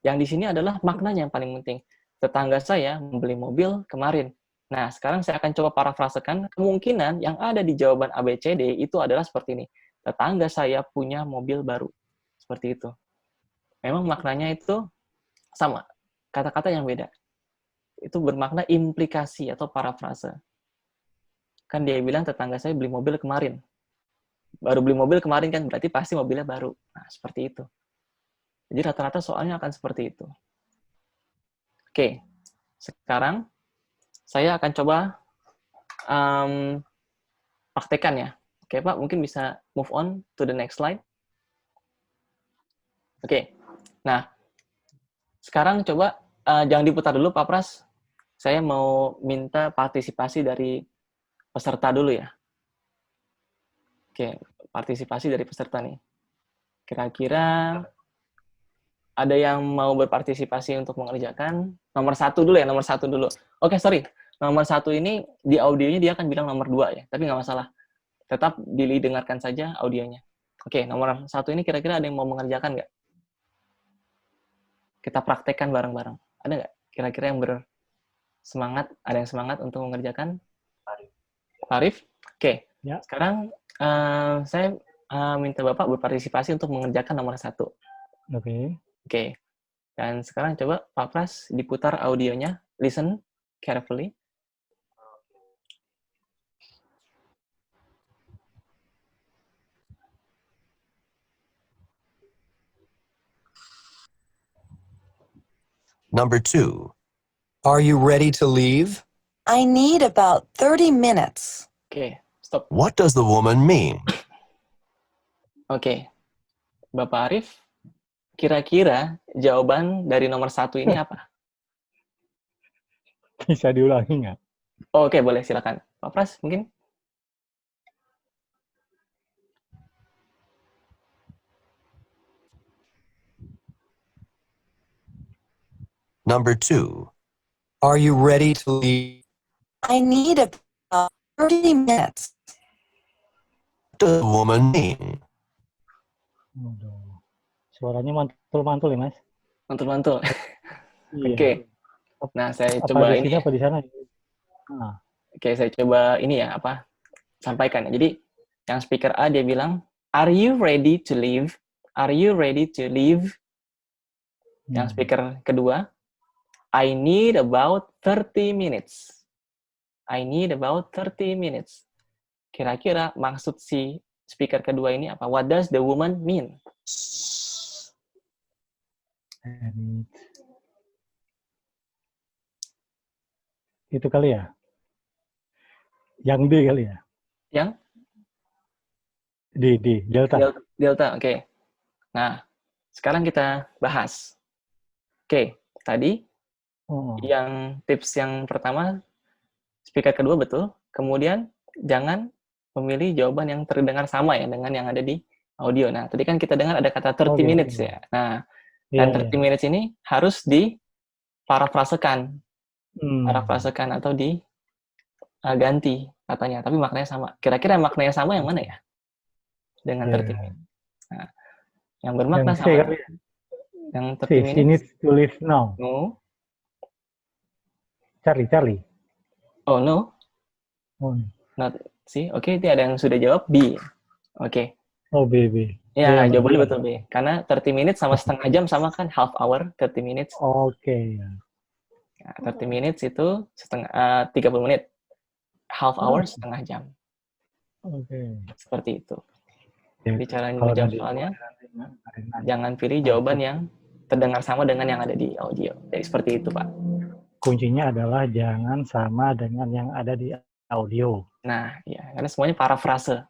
Yang di sini adalah maknanya yang paling penting. Tetangga saya membeli mobil kemarin. Nah, sekarang saya akan coba parafrasekan kemungkinan yang ada di jawaban ABCD itu adalah seperti ini. Tetangga saya punya mobil baru. Seperti itu. Memang maknanya itu sama. Kata-kata yang beda. Itu bermakna implikasi atau parafrase. Kan dia bilang tetangga saya beli mobil kemarin. Baru beli mobil kemarin kan berarti pasti mobilnya baru. Nah, seperti itu. Jadi rata-rata soalnya akan seperti itu. Oke, sekarang saya akan coba praktekan ya. Oke Pak, mungkin bisa move on to the next slide. Oke, nah sekarang coba jangan diputar dulu Pak Pras. Saya mau minta partisipasi dari peserta dulu ya. Oke, partisipasi dari peserta nih. Kira-kira ada yang mau berpartisipasi untuk mengerjakan? Nomor 1 dulu ya, nomor 1 dulu. Oke, sorry. Nomor 1 ini di audionya dia akan bilang nomor 2 ya, tapi nggak masalah. Tetap didengarkan saja audionya. Oke, nomor 1 ini kira-kira ada yang mau mengerjakan nggak? Kita praktekkan bareng-bareng. Ada nggak? Kira-kira yang bersemangat, ada yang semangat untuk mengerjakan? Arif? Oke. Ya. Sekarang saya minta Bapak berpartisipasi untuk mengerjakan nomor 1. Oke. Oke. Dan sekarang coba Pak Pras diputar audionya. Listen carefully. Number 2. Are you ready to leave? I need about 30 minutes. Oke, stop. What does the woman mean? Oke. Bapak Arif, kira-kira jawaban dari nomor 1 ini apa? Bisa diulangi nggak? Oh, oke, boleh, silakan. Pak Pras, mungkin? Number 2. Are you ready to leave? I need about 30 minutes. What does the woman mean? Waduh. Suaranya mantul-mantul ya, Mas? Mantul-mantul. Iya. Oke. Nah, saya Apa coba di ini sini ya. apa di sana? Nah, Oke, saya coba ini ya, sampaikan. Jadi, yang speaker A dia bilang, "Are you ready to leave? Are you ready to leave?" Yang speaker kedua, "I need about 30 minutes. I need about 30 minutes." Kira-kira maksud si speaker kedua ini apa? What does the woman mean? itu kali ya? Yang D kali ya? Yang D, Delta. Delta, oke. Nah, sekarang kita bahas. Oke, tadi Oh. yang tips yang pertama, speaker kedua betul. Kemudian jangan memilih jawaban yang terdengar sama ya dengan yang ada di audio. Nah, tadi kan kita dengar ada kata 30 minutes ya. Nah, dan 30 minutes ini harus diparafrasekan. Parafrasekan atau diganti katanya, tapi maknanya sama. Kira-kira maknanya sama yang mana ya? Dengan 30 minutes. Nah, yang bermakna yang sama. kali ya? Yang 30 minutes. She needs to leave now. No. Charlie. Oh, no. Oh. Not C. Oke, ini ada yang sudah jawab B. Oke. Oh, B. Ya, jawabannya betul B. Karena 30 minutes sama setengah jam sama kan, half hour, 30 minutes. Oke. Nah, 30 minutes itu 30 menit. Half hour, setengah jam. Oke. Seperti itu. Ya, Jadi cara menjawab soalnya, jangan pilih jawaban yang terdengar sama dengan yang ada di audio. Jadi seperti itu, Pak. Kuncinya adalah jangan sama dengan yang ada di audio. Nah, ya, karena semuanya parafrase.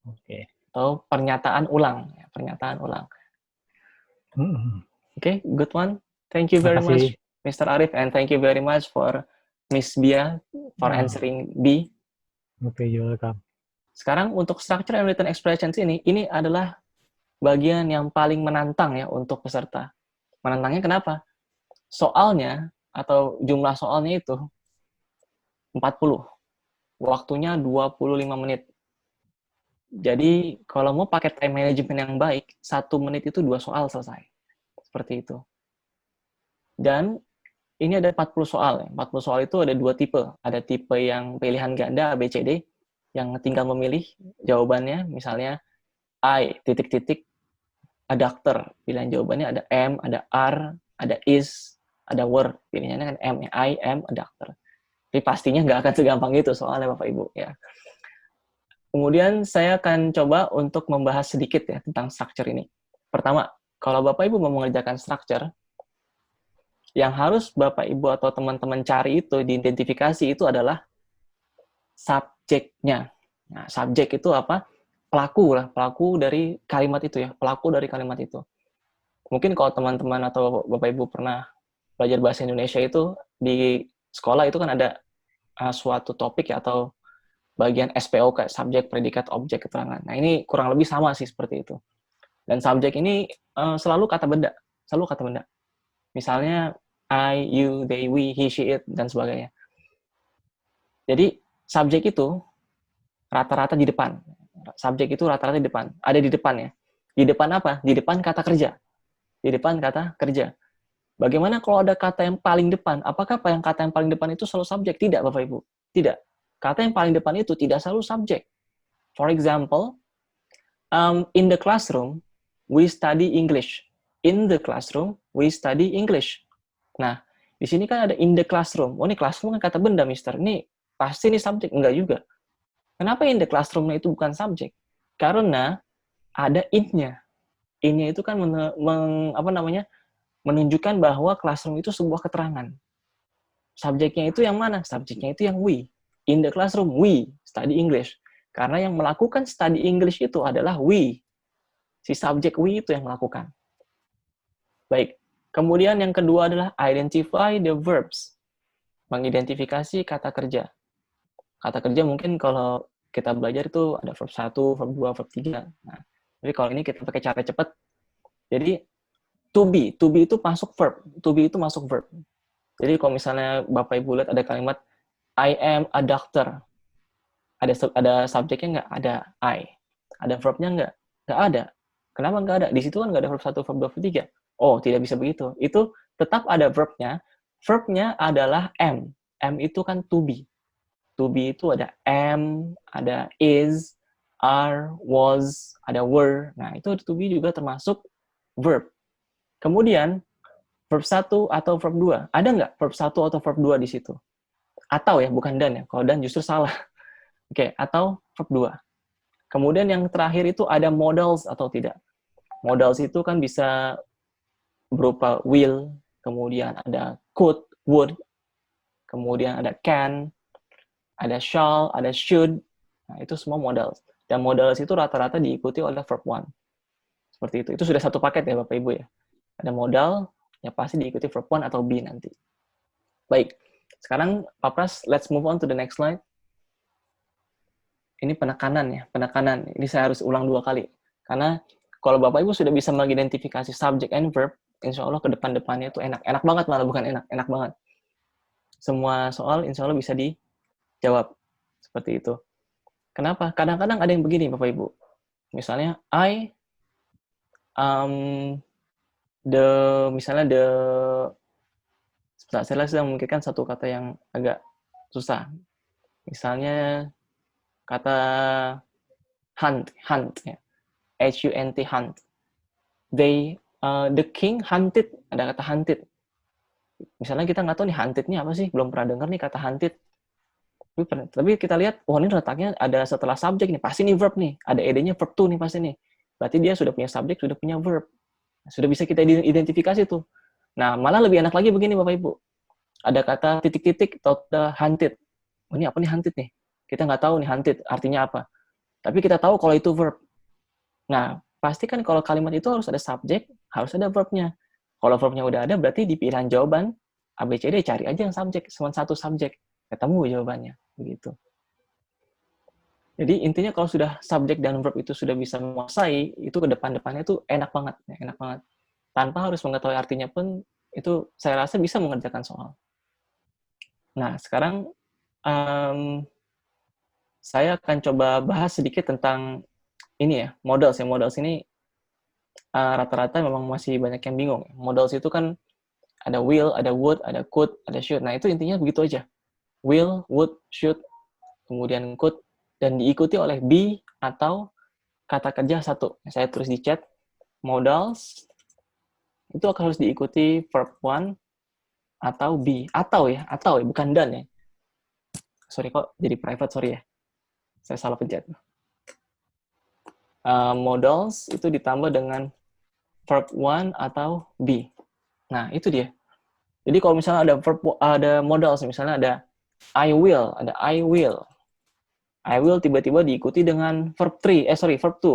Oke. Atau pernyataan ulang. Pernyataan ulang. Oke, good one. Thank you very much, Mr. Arif, and thank you very much for Miss Bia for answering B. Oke, you're welcome. Sekarang untuk structure and written expressions ini adalah bagian yang paling menantang ya untuk peserta. Menantangnya kenapa? Soalnya atau jumlah soalnya itu 40. Waktunya 25 menit. Jadi kalau mau pakai time management yang baik, 1 menit itu 2 soal selesai. Seperti itu. Dan ini ada 40 soal. 40 soal itu ada 2 tipe. Ada tipe yang pilihan ganda A, B, C, D, yang tinggal memilih jawabannya. Misalnya I, titik-titik, a doctor. Pilihan jawabannya ada am, ada are, ada is, ada were. Pilihannya kan am, I am a doctor. Tapi pastinya nggak akan segampang itu soalnya Bapak Ibu. Ya. Kemudian saya akan coba untuk membahas sedikit ya tentang structure ini. Pertama, kalau Bapak Ibu mau mengerjakan structure, yang harus Bapak Ibu atau teman-teman cari itu, diidentifikasi itu adalah subjeknya. Nah, subjek itu apa? Pelaku dari kalimat itu ya, pelaku dari kalimat itu. Mungkin kalau teman-teman atau Bapak Ibu pernah belajar bahasa Indonesia itu, di sekolah itu kan ada suatu topik ya, atau bagian SPO kayak subjek, predikat, objek, keterangan. Nah, ini kurang lebih sama sih seperti itu. Dan subjek ini selalu kata benda. Misalnya, I, you, they, we, he, she, it, dan sebagainya. Jadi, subjek itu rata-rata di depan. Subjek itu rata-rata di depan. Ada di depan ya. Di depan apa? Di depan kata kerja. Di depan kata kerja. Bagaimana kalau ada kata yang paling depan? Apakah yang kata yang paling depan itu selalu subjek? Tidak, Bapak Ibu. Tidak. Kata yang paling depan itu tidak selalu subjek. For example, in the classroom, we study English. In the classroom, we study English. Nah, di sini kan ada in the classroom. Oh, ini classroom kan kata benda, Mister. Ini pasti ini subjek. Enggak juga. Kenapa in the classroom itu bukan subjek? Karena ada in-nya. In-nya itu kan menunjukkan bahwa classroom itu sebuah keterangan. Subjeknya itu yang mana? Subjeknya itu yang we. In the classroom, we study English. Karena yang melakukan study English itu adalah we. Si subjek we itu yang melakukan. Baik. Kemudian yang kedua adalah identify the verbs. Mengidentifikasi kata kerja. Kata kerja mungkin kalau kita belajar itu ada verb 1, verb 2, verb 3. Nah, jadi kalau ini kita pakai cara cepat. Jadi to be itu masuk verb. To be itu masuk verb. Jadi kalau misalnya Bapak Ibu lihat ada kalimat I am a doctor. Ada subjeknya nggak? Ada I. Ada verbnya nggak? Nggak ada. Kenapa nggak ada? Di situ kan nggak ada verb 1, verb 2, verb 3. Oh, tidak bisa begitu. Itu tetap ada verbnya. Verbnya adalah am. Am itu kan to be. To be itu ada am, ada is, are, was, ada were. Nah, itu to be juga termasuk verb. Kemudian, verb 1 atau verb 2. Ada nggak verb 1 atau verb 2 di situ? Atau ya, bukan dan ya. Kalau dan justru salah. Oke, atau verb 2. Kemudian yang terakhir itu ada modals atau tidak. Modals itu kan bisa berupa will, kemudian ada could, would, kemudian ada can, ada shall, ada should. Nah, itu semua modals. Dan modals itu rata-rata diikuti oleh verb 1. Seperti itu. Itu sudah satu paket ya Bapak Ibu ya. Ada modal, ya pasti diikuti verb 1 atau be nanti. Baik. Sekarang Pak Pras, let's move on to the next slide. Ini penekanan ya, penekanan. Ini saya harus ulang 2 kali. Karena kalau Bapak Ibu sudah bisa mengidentifikasi subject and verb, insya Allah ke depan-depannya itu enak. Enak banget malah, bukan enak. Enak banget. Semua soal insya Allah bisa dijawab. Seperti itu. Kenapa? Kadang-kadang ada yang begini Bapak Ibu. Misalnya, saya sedang memikirkan satu kata yang agak susah. Misalnya, kata hunt ya. H-U-N-T, hunt. The king hunted, ada kata hunted. Misalnya kita nggak tahu nih hunted-nya apa sih, belum pernah dengar nih kata hunted. Tapi kita lihat, oh ini letaknya ada setelah subjek nih, pasti nih verb nih, ada ed-nya verb to nih pasti nih. Berarti dia sudah punya subjek, sudah punya verb. Sudah bisa kita identifikasi tuh. Nah, malah lebih enak lagi begini Bapak Ibu. Ada kata titik-titik atau hunted. Oh, ini apa nih hunted nih? Kita nggak tahu nih hunted artinya apa. Tapi kita tahu kalau itu verb. Nah, pastikan kalau kalimat itu harus ada subjek, harus ada verbnya. Kalau verbnya udah ada, berarti di pilihan jawaban ABCD cari aja yang subjek, cuma satu subjek, ketemu jawabannya, begitu. Jadi intinya kalau sudah subjek dan verb itu sudah bisa menguasai, itu ke depan-depannya itu enak banget, ya, enak banget. Tanpa harus mengetahui artinya pun, itu saya rasa bisa mengerjakan soal. Nah, sekarang saya akan coba bahas sedikit tentang ini ya, modals ya. Modals ini rata-rata memang masih banyak yang bingung. Modals itu kan Ada will, ada would, ada could, ada should. Nah, itu intinya begitu aja. Will, would, should, kemudian could, dan diikuti oleh be atau kata kerja satu. Saya tulis di chat, modals, itu akan harus diikuti verb one atau be. Atau ya, bukan dan ya. Sorry kok, jadi private, sorry ya. Saya salah pencet. Modals itu ditambah dengan verb one atau be. Nah, itu dia. Jadi kalau misalnya ada modals, misalnya ada I will, I will tiba-tiba diikuti dengan verb 2.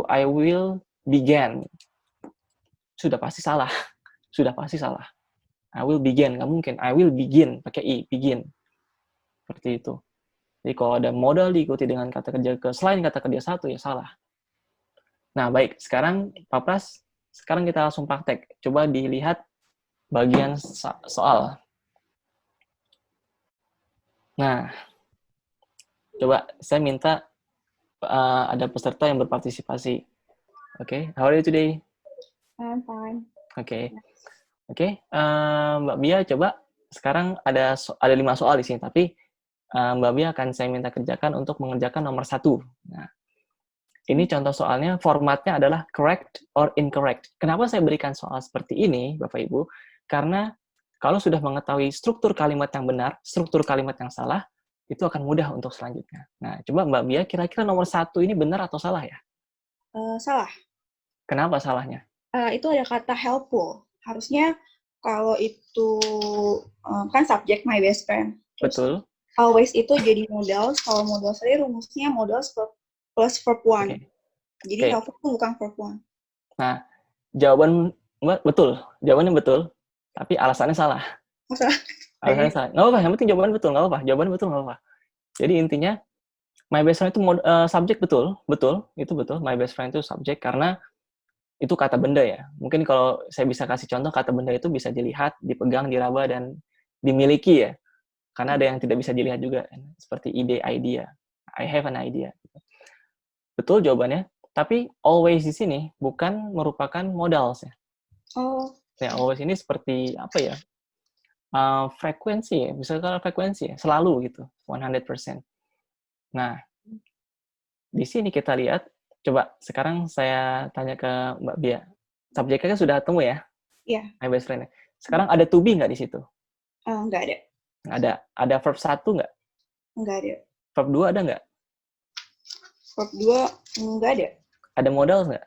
I will begin. Sudah pasti salah. I will begin, nggak mungkin. I will begin, pakai I, begin. Seperti itu. Jadi kalau ada modal diikuti dengan kata kerja selain kata kerja satu, ya salah. Nah, baik. Sekarang, Pak Pras, sekarang kita langsung praktek. Coba dilihat bagian soal. Nah, coba saya minta ada peserta yang berpartisipasi. Oke, how are you today? I'm fine. Oke, Mbak Bia, coba sekarang ada 5 soal di sini, tapi Mbak Bia akan saya minta kerjakan untuk mengerjakan nomor 1. Nah, ini contoh soalnya, formatnya adalah correct or incorrect. Kenapa saya berikan soal seperti ini, Bapak Ibu? Karena kalau sudah mengetahui struktur kalimat yang benar, struktur kalimat yang salah, itu akan mudah untuk selanjutnya. Nah, coba Mbak Bia, kira-kira nomor 1 ini benar atau salah ya? Salah. Kenapa salahnya? Itu ada kata helpful. Harusnya kalau itu kan subject my best friend. Terus Betul. Always itu jadi modals. Kalau modals tadi rumusnya modals plus verb one. Okay. Jadi helpful itu bukan verb one. Nah, jawaban Mbak betul. Jawabannya betul. Tapi alasannya salah. Salah. Alasannya salah. Nggak apa-apa, yang penting jawaban betul. Nggak apa-apa. Jawaban betul, nggak apa-apa. Jadi intinya, my best friend itu subjek betul. Betul, itu betul. My best friend itu subjek karena itu kata benda ya. Mungkin kalau saya bisa kasih contoh, kata benda itu bisa dilihat, dipegang, diraba, dan dimiliki ya. Karena ada yang tidak bisa dilihat juga. Seperti ide, idea. I have an idea. Betul jawabannya. Tapi always di sini bukan merupakan modals ya. Oh. Ya, always ini seperti apa ya? Frekuensi ya. Bisa kalau frekuensi ya. Selalu gitu. 100%. Nah, di sini kita lihat. Coba sekarang saya tanya ke Mbak Bia. Subjeknya kan sudah ketemu ya? Iya. My best friend. Sekarang ada to be nggak di situ? Nggak ada. Nggak ada. Ada verb 1 nggak? Nggak ada. Verb 2 ada nggak? Verb 2 nggak ada. Ada modal nggak?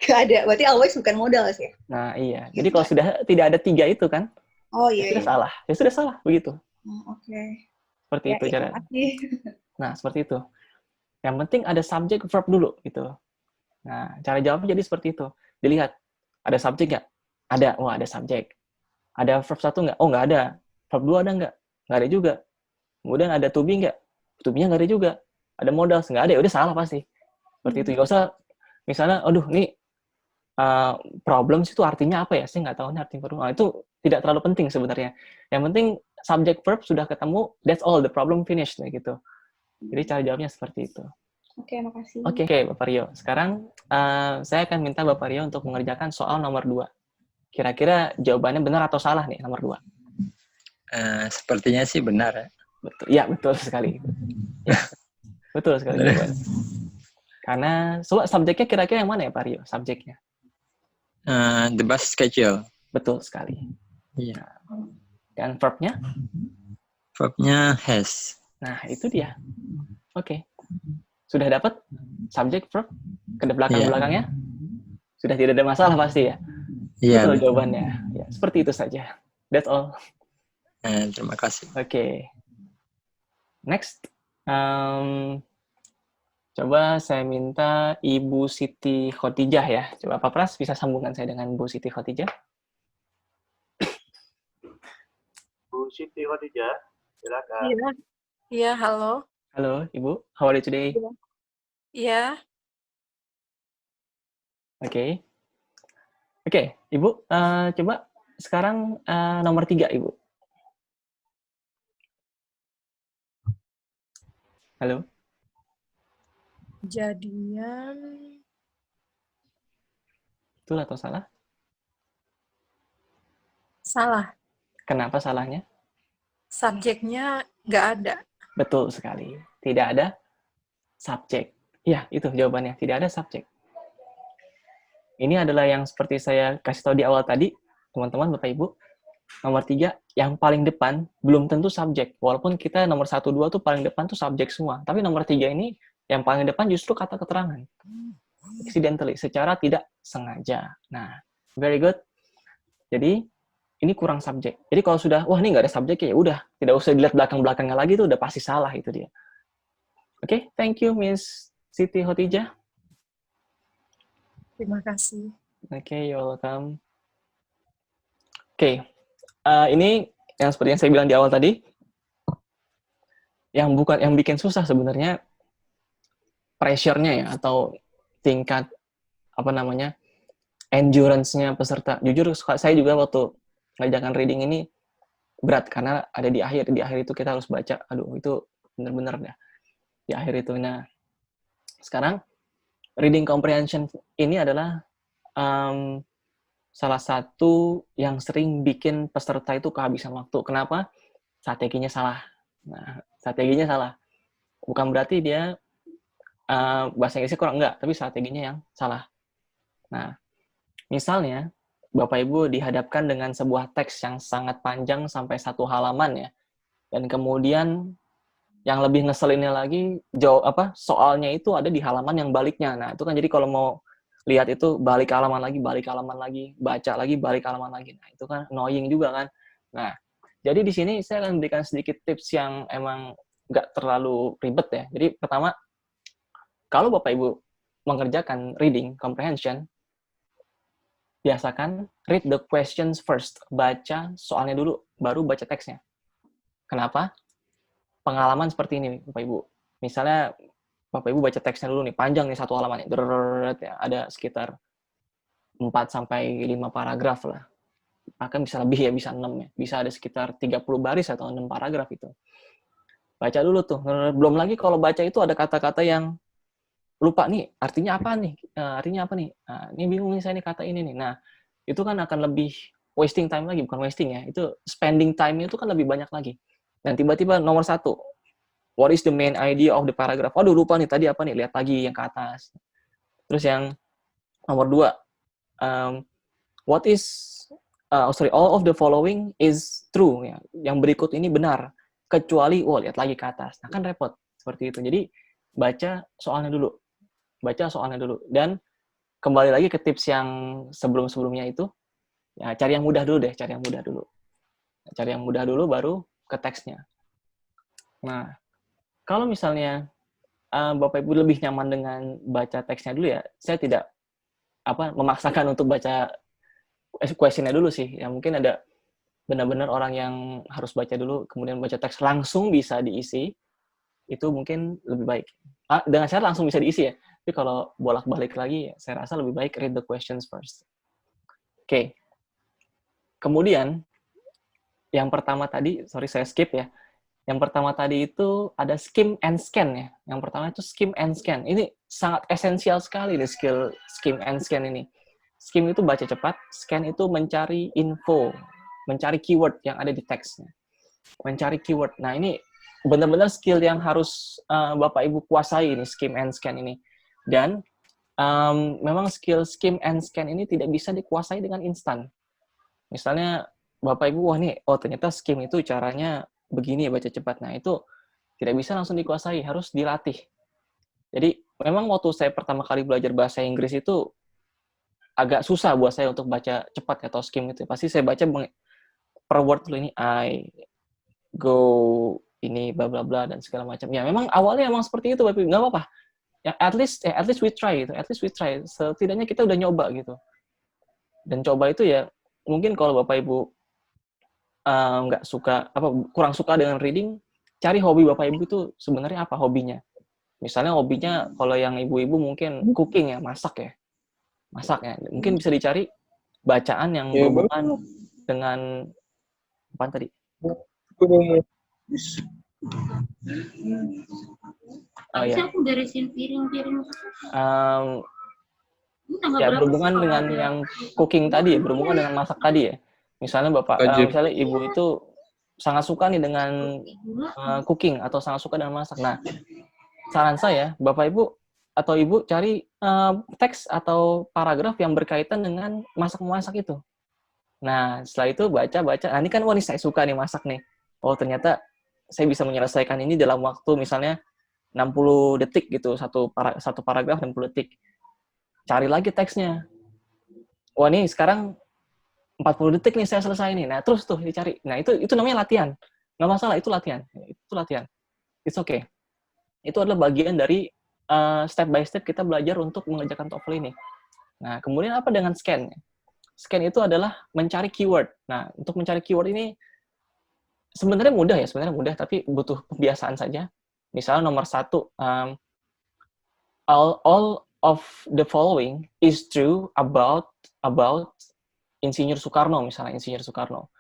Nggak ada. Berarti always bukan modal sih. Nah, iya. Jadi kalau sudah tidak ada 3 itu kan? Oh iya. Ya sudah salah. Ya sudah salah begitu. Oke. Seperti Ya, itu cara. iya. Nah, seperti itu. Yang penting ada subjek verb dulu gitu. Nah, cara jawabnya jadi seperti itu. Dilihat, ada subjek nggak? Ada. Wah, ada subjek. Ada verb 1 nggak? Oh, nggak ada. Verb 2 ada nggak? Nggak ada juga. Kemudian ada to be nggak? To be-nya nggak ada juga. Ada modal, nggak ada. Ya udah salah pasti. Seperti itu. Nggak usah, misalnya, aduh, ini problems itu artinya apa ya? Saya nggak tahu ini artinya problem. Nah, itu tidak terlalu penting sebenarnya. Yang penting subject verb sudah ketemu, that's all, the problem finished. Gitu. Jadi cara jawabnya seperti itu. Oke, makasih. Oke, Bapak Rio. Sekarang saya akan minta Bapak Rio untuk mengerjakan soal nomor 2. Kira-kira jawabannya benar atau salah nih, nomor 2? Sepertinya sih benar ya. Betul. Ya, betul sekali. Ya, betul sekali jawabannya. Karena subjeknya kira-kira yang mana ya, Pak Rio? Subjeknya? The bus schedule. Betul sekali. Iya. Dan verbnya? Verbnya has. Nah, itu dia. Oke. Sudah dapat subjek, verb, ke belakang-belakangnya? Sudah tidak ada masalah pasti ya? Iya. Betul jawabannya. Ya, seperti itu saja. That's all. Terima kasih. Oke. Next. Coba saya minta Ibu Siti Khotijah ya. Coba Pak Pras bisa sambungkan saya dengan Bu Siti Khotijah. Bu Siti Khotijah, silakan. Iya. Iya, halo. Halo, Ibu. How are you today? Iya. Oke. Oke, Ibu. Coba sekarang nomor 3, Ibu. Halo. Kejadian. Betul atau salah? Salah. Kenapa salahnya? Subjeknya nggak ada. Betul sekali. Tidak ada subjek. Ya, itu jawabannya. Tidak ada subjek. Ini adalah yang seperti saya kasih tahu di awal tadi, teman-teman, Bapak Ibu. Nomor 3, yang paling depan belum tentu subjek. Walaupun kita nomor 1, 2 tuh paling depan tuh subjek semua. Tapi nomor 3 ini, yang paling depan justru kata keterangan. Accidentally, secara tidak sengaja. Nah, very good. Jadi, ini kurang subjek. Jadi kalau sudah, wah ini nggak ada subjek ya udah. Tidak usah dilihat belakang-belakangnya lagi, itu udah pasti salah itu dia. Oke, thank you Miss Siti Khotijah. Terima kasih. Oke, you're welcome. Oke, ini yang seperti yang saya bilang di awal tadi, yang bikin susah sebenarnya pressure-nya ya, atau tingkat endurance-nya peserta. Jujur saya juga waktu ngajakan reading ini berat karena ada di akhir itu kita harus baca. Aduh, itu bener-bener dah di akhir itu. Nah, sekarang reading comprehension ini adalah salah satu yang sering bikin peserta itu kehabisan waktu. Kenapa? Strateginya salah. Nah, strateginya salah. Bukan berarti dia bahasa Inggrisnya kurang, enggak, tapi strateginya yang salah. Nah, misalnya, Bapak Ibu dihadapkan dengan sebuah teks yang sangat panjang sampai 1 halaman ya. Dan kemudian yang lebih ngeselinnya lagi, soalnya itu ada di halaman yang baliknya. Nah, itu kan jadi kalau mau lihat itu balik halaman lagi, baca lagi, balik halaman lagi. Nah, itu kan annoying juga kan. Nah, jadi di sini saya akan berikan sedikit tips yang emang nggak terlalu ribet ya. Jadi pertama, kalau Bapak Ibu mengerjakan reading comprehension, biasakan read the questions first. Baca soalnya dulu, baru baca teksnya. Kenapa? Pengalaman seperti ini, Bapak Ibu. Misalnya, Bapak Ibu baca teksnya dulu nih, panjang nih 1 halaman. Ada sekitar 4-5 paragraf lah. Bahkan bisa lebih ya, bisa 6 ya. Bisa ada sekitar 30 baris atau 6 paragraf itu. Baca dulu tuh. Belum lagi kalau baca itu ada kata-kata yang lupa nih, artinya apa nih? Nah, ini bingung nih saya nih kata ini nih. Nah, itu kan akan lebih wasting time lagi, bukan wasting ya. Itu spending time itu kan lebih banyak lagi. Dan tiba-tiba nomor 1, what is the main idea of the paragraph? Aduh, lupa nih tadi apa nih, lihat lagi yang ke atas. Terus yang nomor 2, all of the following is true. Ya. Yang berikut ini benar. Kecuali, lihat lagi ke atas. Nah, kan repot. Seperti itu. Jadi, baca soalnya dulu. Dan kembali lagi ke tips yang sebelum-sebelumnya itu, ya cari yang mudah dulu deh, cari yang mudah dulu baru ke teksnya. Nah, kalau misalnya Bapak Ibu lebih nyaman dengan baca teksnya dulu ya, saya tidak memaksakan untuk baca question-nya dulu sih. Ya mungkin ada benar-benar orang yang harus baca dulu, kemudian baca teks langsung bisa diisi, itu mungkin lebih baik. Dengan syarat langsung bisa diisi ya. Tapi kalau bolak-balik lagi, saya rasa lebih baik read the questions first. Oke. Kemudian, yang pertama tadi, sorry saya skip ya. Yang pertama tadi itu ada skim and scan ya. Yang pertama itu skim and scan. Ini sangat esensial sekali nih skill skim and scan ini. Skim itu baca cepat, scan itu mencari info, mencari keyword yang ada di teksnya. Mencari keyword. Nah, ini benar-benar skill yang harus Bapak Ibu kuasai ini, skim and scan ini. Dan memang skill skim and scan ini tidak bisa dikuasai dengan instan. Misalnya Bapak Ibu, ternyata skim itu caranya begini, baca cepat. Nah, itu tidak bisa langsung dikuasai, harus dilatih. Jadi, memang waktu saya pertama kali belajar bahasa Inggris itu agak susah buat saya untuk baca cepat atau skim itu. Pasti saya baca per word dulu ini, I, go, ini, bla bla bla, dan segala macam. Ya, memang awalnya emang seperti itu, Bapak Ibu. Nggak apa-apa. Ya, at least we try gitu. At least we try. Setidaknya kita udah nyoba gitu. Dan coba itu ya, mungkin kalau Bapak Ibu nggak suka, kurang suka dengan reading, cari hobi Bapak Ibu itu sebenarnya apa hobinya. Misalnya hobinya, kalau yang ibu-ibu mungkin cooking ya, masak ya. Mungkin bisa dicari bacaan yang berhubungan dengan, apa tadi? Aku beresin piring-piring. Ya, berhubungan dengan yang cooking tadi ya, berhubungan dengan masak tadi ya. Misalnya Bapak, Wajib. misalnya Ibu itu sangat suka nih dengan cooking atau sangat suka dengan masak. Nah, saran saya, Bapak Ibu atau Ibu cari teks atau paragraf yang berkaitan dengan masak-masak itu. Nah, setelah itu baca-baca. Nah, ini kan, wah, ini saya suka nih masak nih. Oh, ternyata saya bisa menyelesaikan ini dalam waktu misalnya 60 detik gitu, satu paragraf 60 detik. Cari lagi teksnya. Wah, nih sekarang 40 detik nih saya selesai nih. Nah, terus tuh dicari. Nah, itu namanya latihan. Nggak masalah, itu latihan. Itu latihan. It's okay. Itu adalah bagian dari step by step kita belajar untuk mengerjakan TOEFL ini. Nah, kemudian apa dengan scan? Scan itu adalah mencari keyword. Nah, untuk mencari keyword ini sebenarnya mudah, tapi butuh kebiasaan saja. Misalnya nomor 1, all of the following is true about Insinyur Soekarno, misalnya Insinyur Soekarno.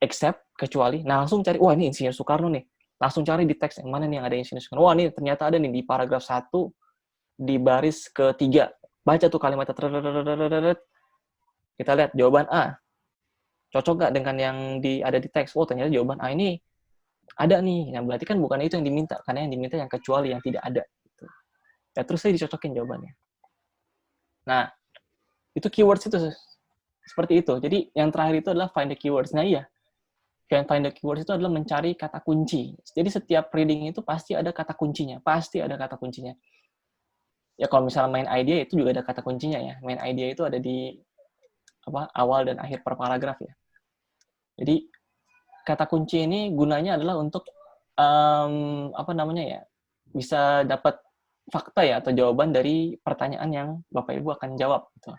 Except, kecuali, nah langsung cari, wah ini Insinyur Soekarno nih. Langsung cari di teks yang mana nih yang ada Insinyur Soekarno. Wah, ini ternyata ada nih di paragraf 1 di baris ke-3. Baca tuh kalimatnya. Kita lihat jawaban A. Cocok nggak dengan yang ada di teks? Oh, ternyata jawaban A ini ada nih. Nah, berarti kan bukan itu yang diminta. Karena yang diminta yang kecuali, yang tidak ada. Gitu. Ya, terus saya dicocokin jawabannya. Nah, itu keywords itu. Seperti itu. Jadi, yang terakhir itu adalah find the keywords. Nah, iya. Find the keywords itu adalah mencari kata kunci. Jadi setiap reading itu pasti ada kata kuncinya. Pasti ada kata kuncinya. Ya kalau misalnya main idea itu juga ada kata kuncinya ya. Main idea itu ada di awal dan akhir per paragraf ya. Jadi kata kunci ini gunanya adalah untuk bisa dapat fakta ya atau jawaban dari pertanyaan yang Bapak Ibu akan jawab. Gitu.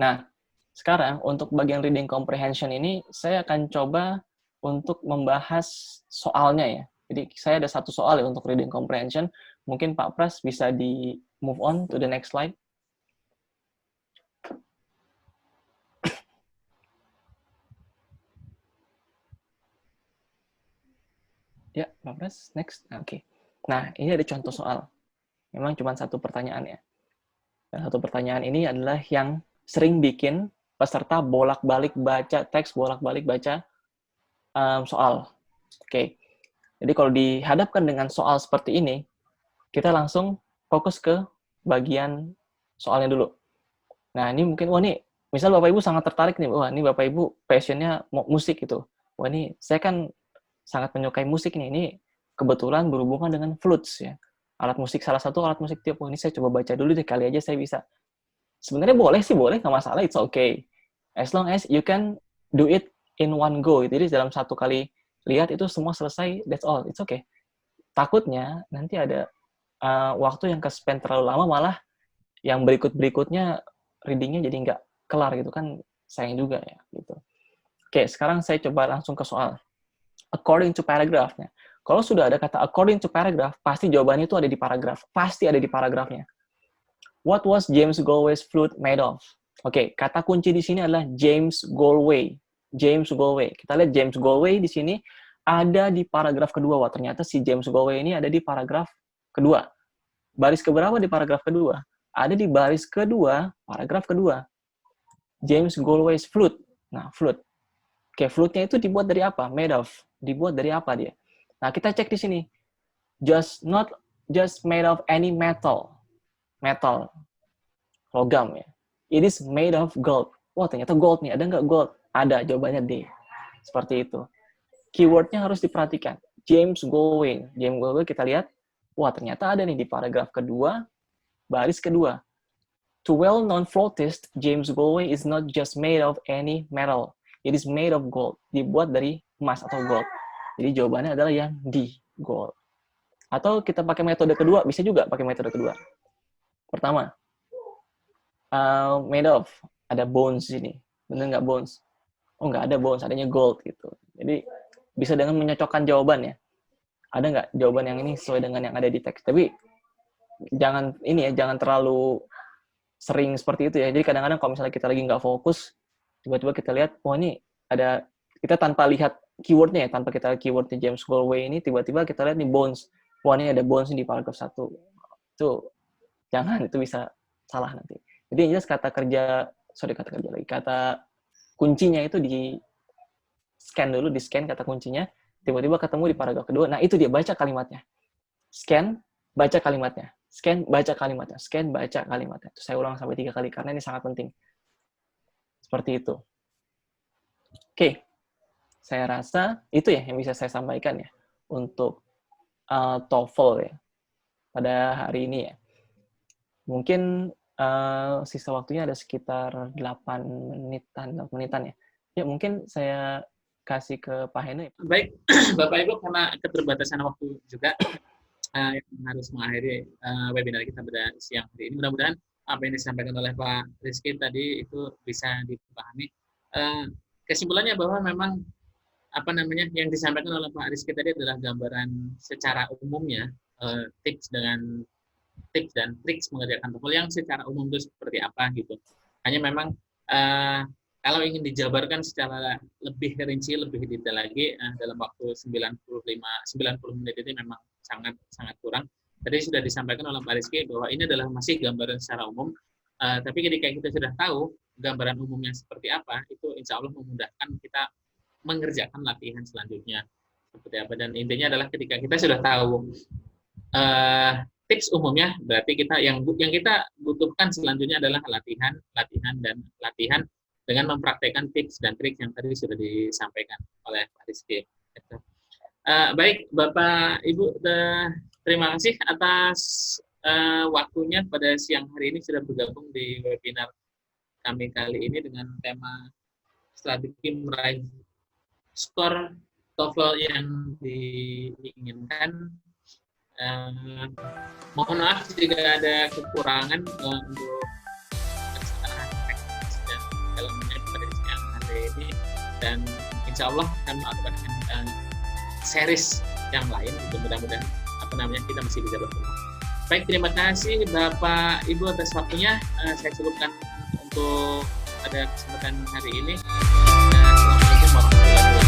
Nah, sekarang untuk bagian reading comprehension ini saya akan coba untuk membahas soalnya ya. Jadi saya ada satu soal ya untuk reading comprehension. Mungkin Pak Pras bisa di move on to the next slide. Ya, Pak Pras, next. Oke. Nah, ini ada contoh soal. Memang cuma satu pertanyaan ya. Dan satu pertanyaan ini adalah yang sering bikin peserta bolak-balik baca teks, bolak-balik baca soal. Oke. Jadi kalau dihadapkan dengan soal seperti ini, kita langsung fokus ke bagian soalnya dulu. Nah, ini mungkin, wah nih, misal Bapak Ibu sangat tertarik nih, wah ini Bapak Ibu passionnya musik gitu. Wah ini, saya kan sangat menyukai musik nih, ini kebetulan berhubungan dengan flutes ya. Alat musik, salah satu alat musik tiap, wah ini saya coba baca dulu deh, kali aja saya bisa. Sebenarnya boleh, nggak masalah, it's okay. As long as you can do it in one go. Jadi dalam satu kali lihat itu semua selesai, that's all, it's okay. Takutnya nanti ada waktu yang ke-spend terlalu lama, malah yang berikutnya readingnya jadi nggak kelar gitu kan, sayang juga ya gitu. Oke, sekarang saya coba langsung ke soal. According to paragraph-nya. Kalau sudah ada kata according to paragraph, pasti jawabannya itu ada di paragraf. Pasti ada di paragrafnya. What was James Galway's flute made of? Oke, kata kunci di sini adalah James Galway. James Galway. Kita lihat James Galway di sini ada di paragraf kedua. Wah, ternyata si James Galway ini ada di paragraf kedua. Baris keberapa di paragraf kedua? Ada di baris kedua, paragraf kedua. James Galway's flute. Nah, flute. Oke, flute-nya itu dibuat dari apa? Made of. Dibuat dari apa dia? Nah, kita cek di sini. Not just made of any metal. Metal. Logam ya. It is made of gold. Wah, ternyata gold nih. Ada nggak gold? Ada, jawabannya D. Seperti itu. Keyword-nya harus diperhatikan. James Galway. James Galway kita lihat. Wah, ternyata ada nih di paragraf kedua, baris kedua. To well-known flautist, James Galway is not just made of any metal. It is made of gold. Dibuat dari emas atau gold. Jadi jawabannya adalah yang D, gold. Atau kita pakai metode kedua, bisa juga pakai metode kedua. Pertama, made of, ada bones ini. Bener nggak bones? Oh, nggak ada bones, adanya gold gitu. Jadi bisa dengan menyocokkan jawaban ya. Ada nggak jawaban yang ini sesuai dengan yang ada di teks? Tapi jangan terlalu sering seperti itu ya. Jadi kadang-kadang kalau misalnya kita lagi nggak fokus, tiba-tiba kita lihat, wah ini ada, kita tanpa lihat keywordnya ya, tanpa kita keywordnya James Galway ini, tiba-tiba kita lihat nih bones. Wah ini ada bones di paragraf 1. Itu jangan, itu bisa salah nanti. Jadi jelas kata kuncinya itu di scan dulu, di scan kata kuncinya, tiba-tiba ketemu di paragraf kedua. Nah, itu dia baca kalimatnya. Scan, baca kalimatnya. Scan, baca kalimatnya. Scan, baca kalimatnya. Itu saya ulang sampai 3 kali karena ini sangat penting. Seperti itu. Oke. Saya rasa itu ya yang bisa saya sampaikan ya untuk TOEFL ya pada hari ini ya. Mungkin sisa waktunya ada sekitar 8 menitan ya. Ya, mungkin saya kasih ke Pak Heno. Baik, Bapak Ibu, karena keterbatasan waktu juga yang harus mengakhiri webinar kita pada siang hari ini. Mudah-mudahan apa yang disampaikan oleh Pak Rizky tadi itu bisa dipahami. Kesimpulannya bahwa memang yang disampaikan oleh Pak Rizky tadi adalah gambaran secara umumnya tips dan trik mengerjakan TOEFL yang secara umum itu seperti apa gitu. Hanya memang kalau ingin dijabarkan secara lebih rinci, lebih detail lagi dalam waktu 90 menit ini memang sangat kurang. Tadi sudah disampaikan oleh Pak Rizky bahwa ini adalah masih gambaran secara umum. Tapi ketika kita sudah tahu gambaran umumnya seperti apa, itu insya Allah memudahkan kita mengerjakan latihan selanjutnya seperti apa. Dan intinya adalah ketika kita sudah tahu tips umumnya, berarti kita yang kita butuhkan selanjutnya adalah latihan dengan mempraktekkan tips dan trik yang tadi sudah disampaikan oleh Pak Rizky. Baik, Bapak Ibu, terima kasih atas waktunya pada siang hari ini sudah bergabung di webinar kami kali ini dengan tema strategi meraih skor TOEFL yang diinginkan. Mohon maaf jika ada kekurangan untuk pelaksanaan teknis dan dalamnya pada siang hari ini, dan insya Allah akan melakukan series yang lain. Mudah-mudahan kita masih bisa bertemu. Baik, terima kasih Bapak Ibu atas waktunya. Saya cukupkan untuk pada kesempatan hari ini. Assalamualaikum warahmatullahi wabarakatuh.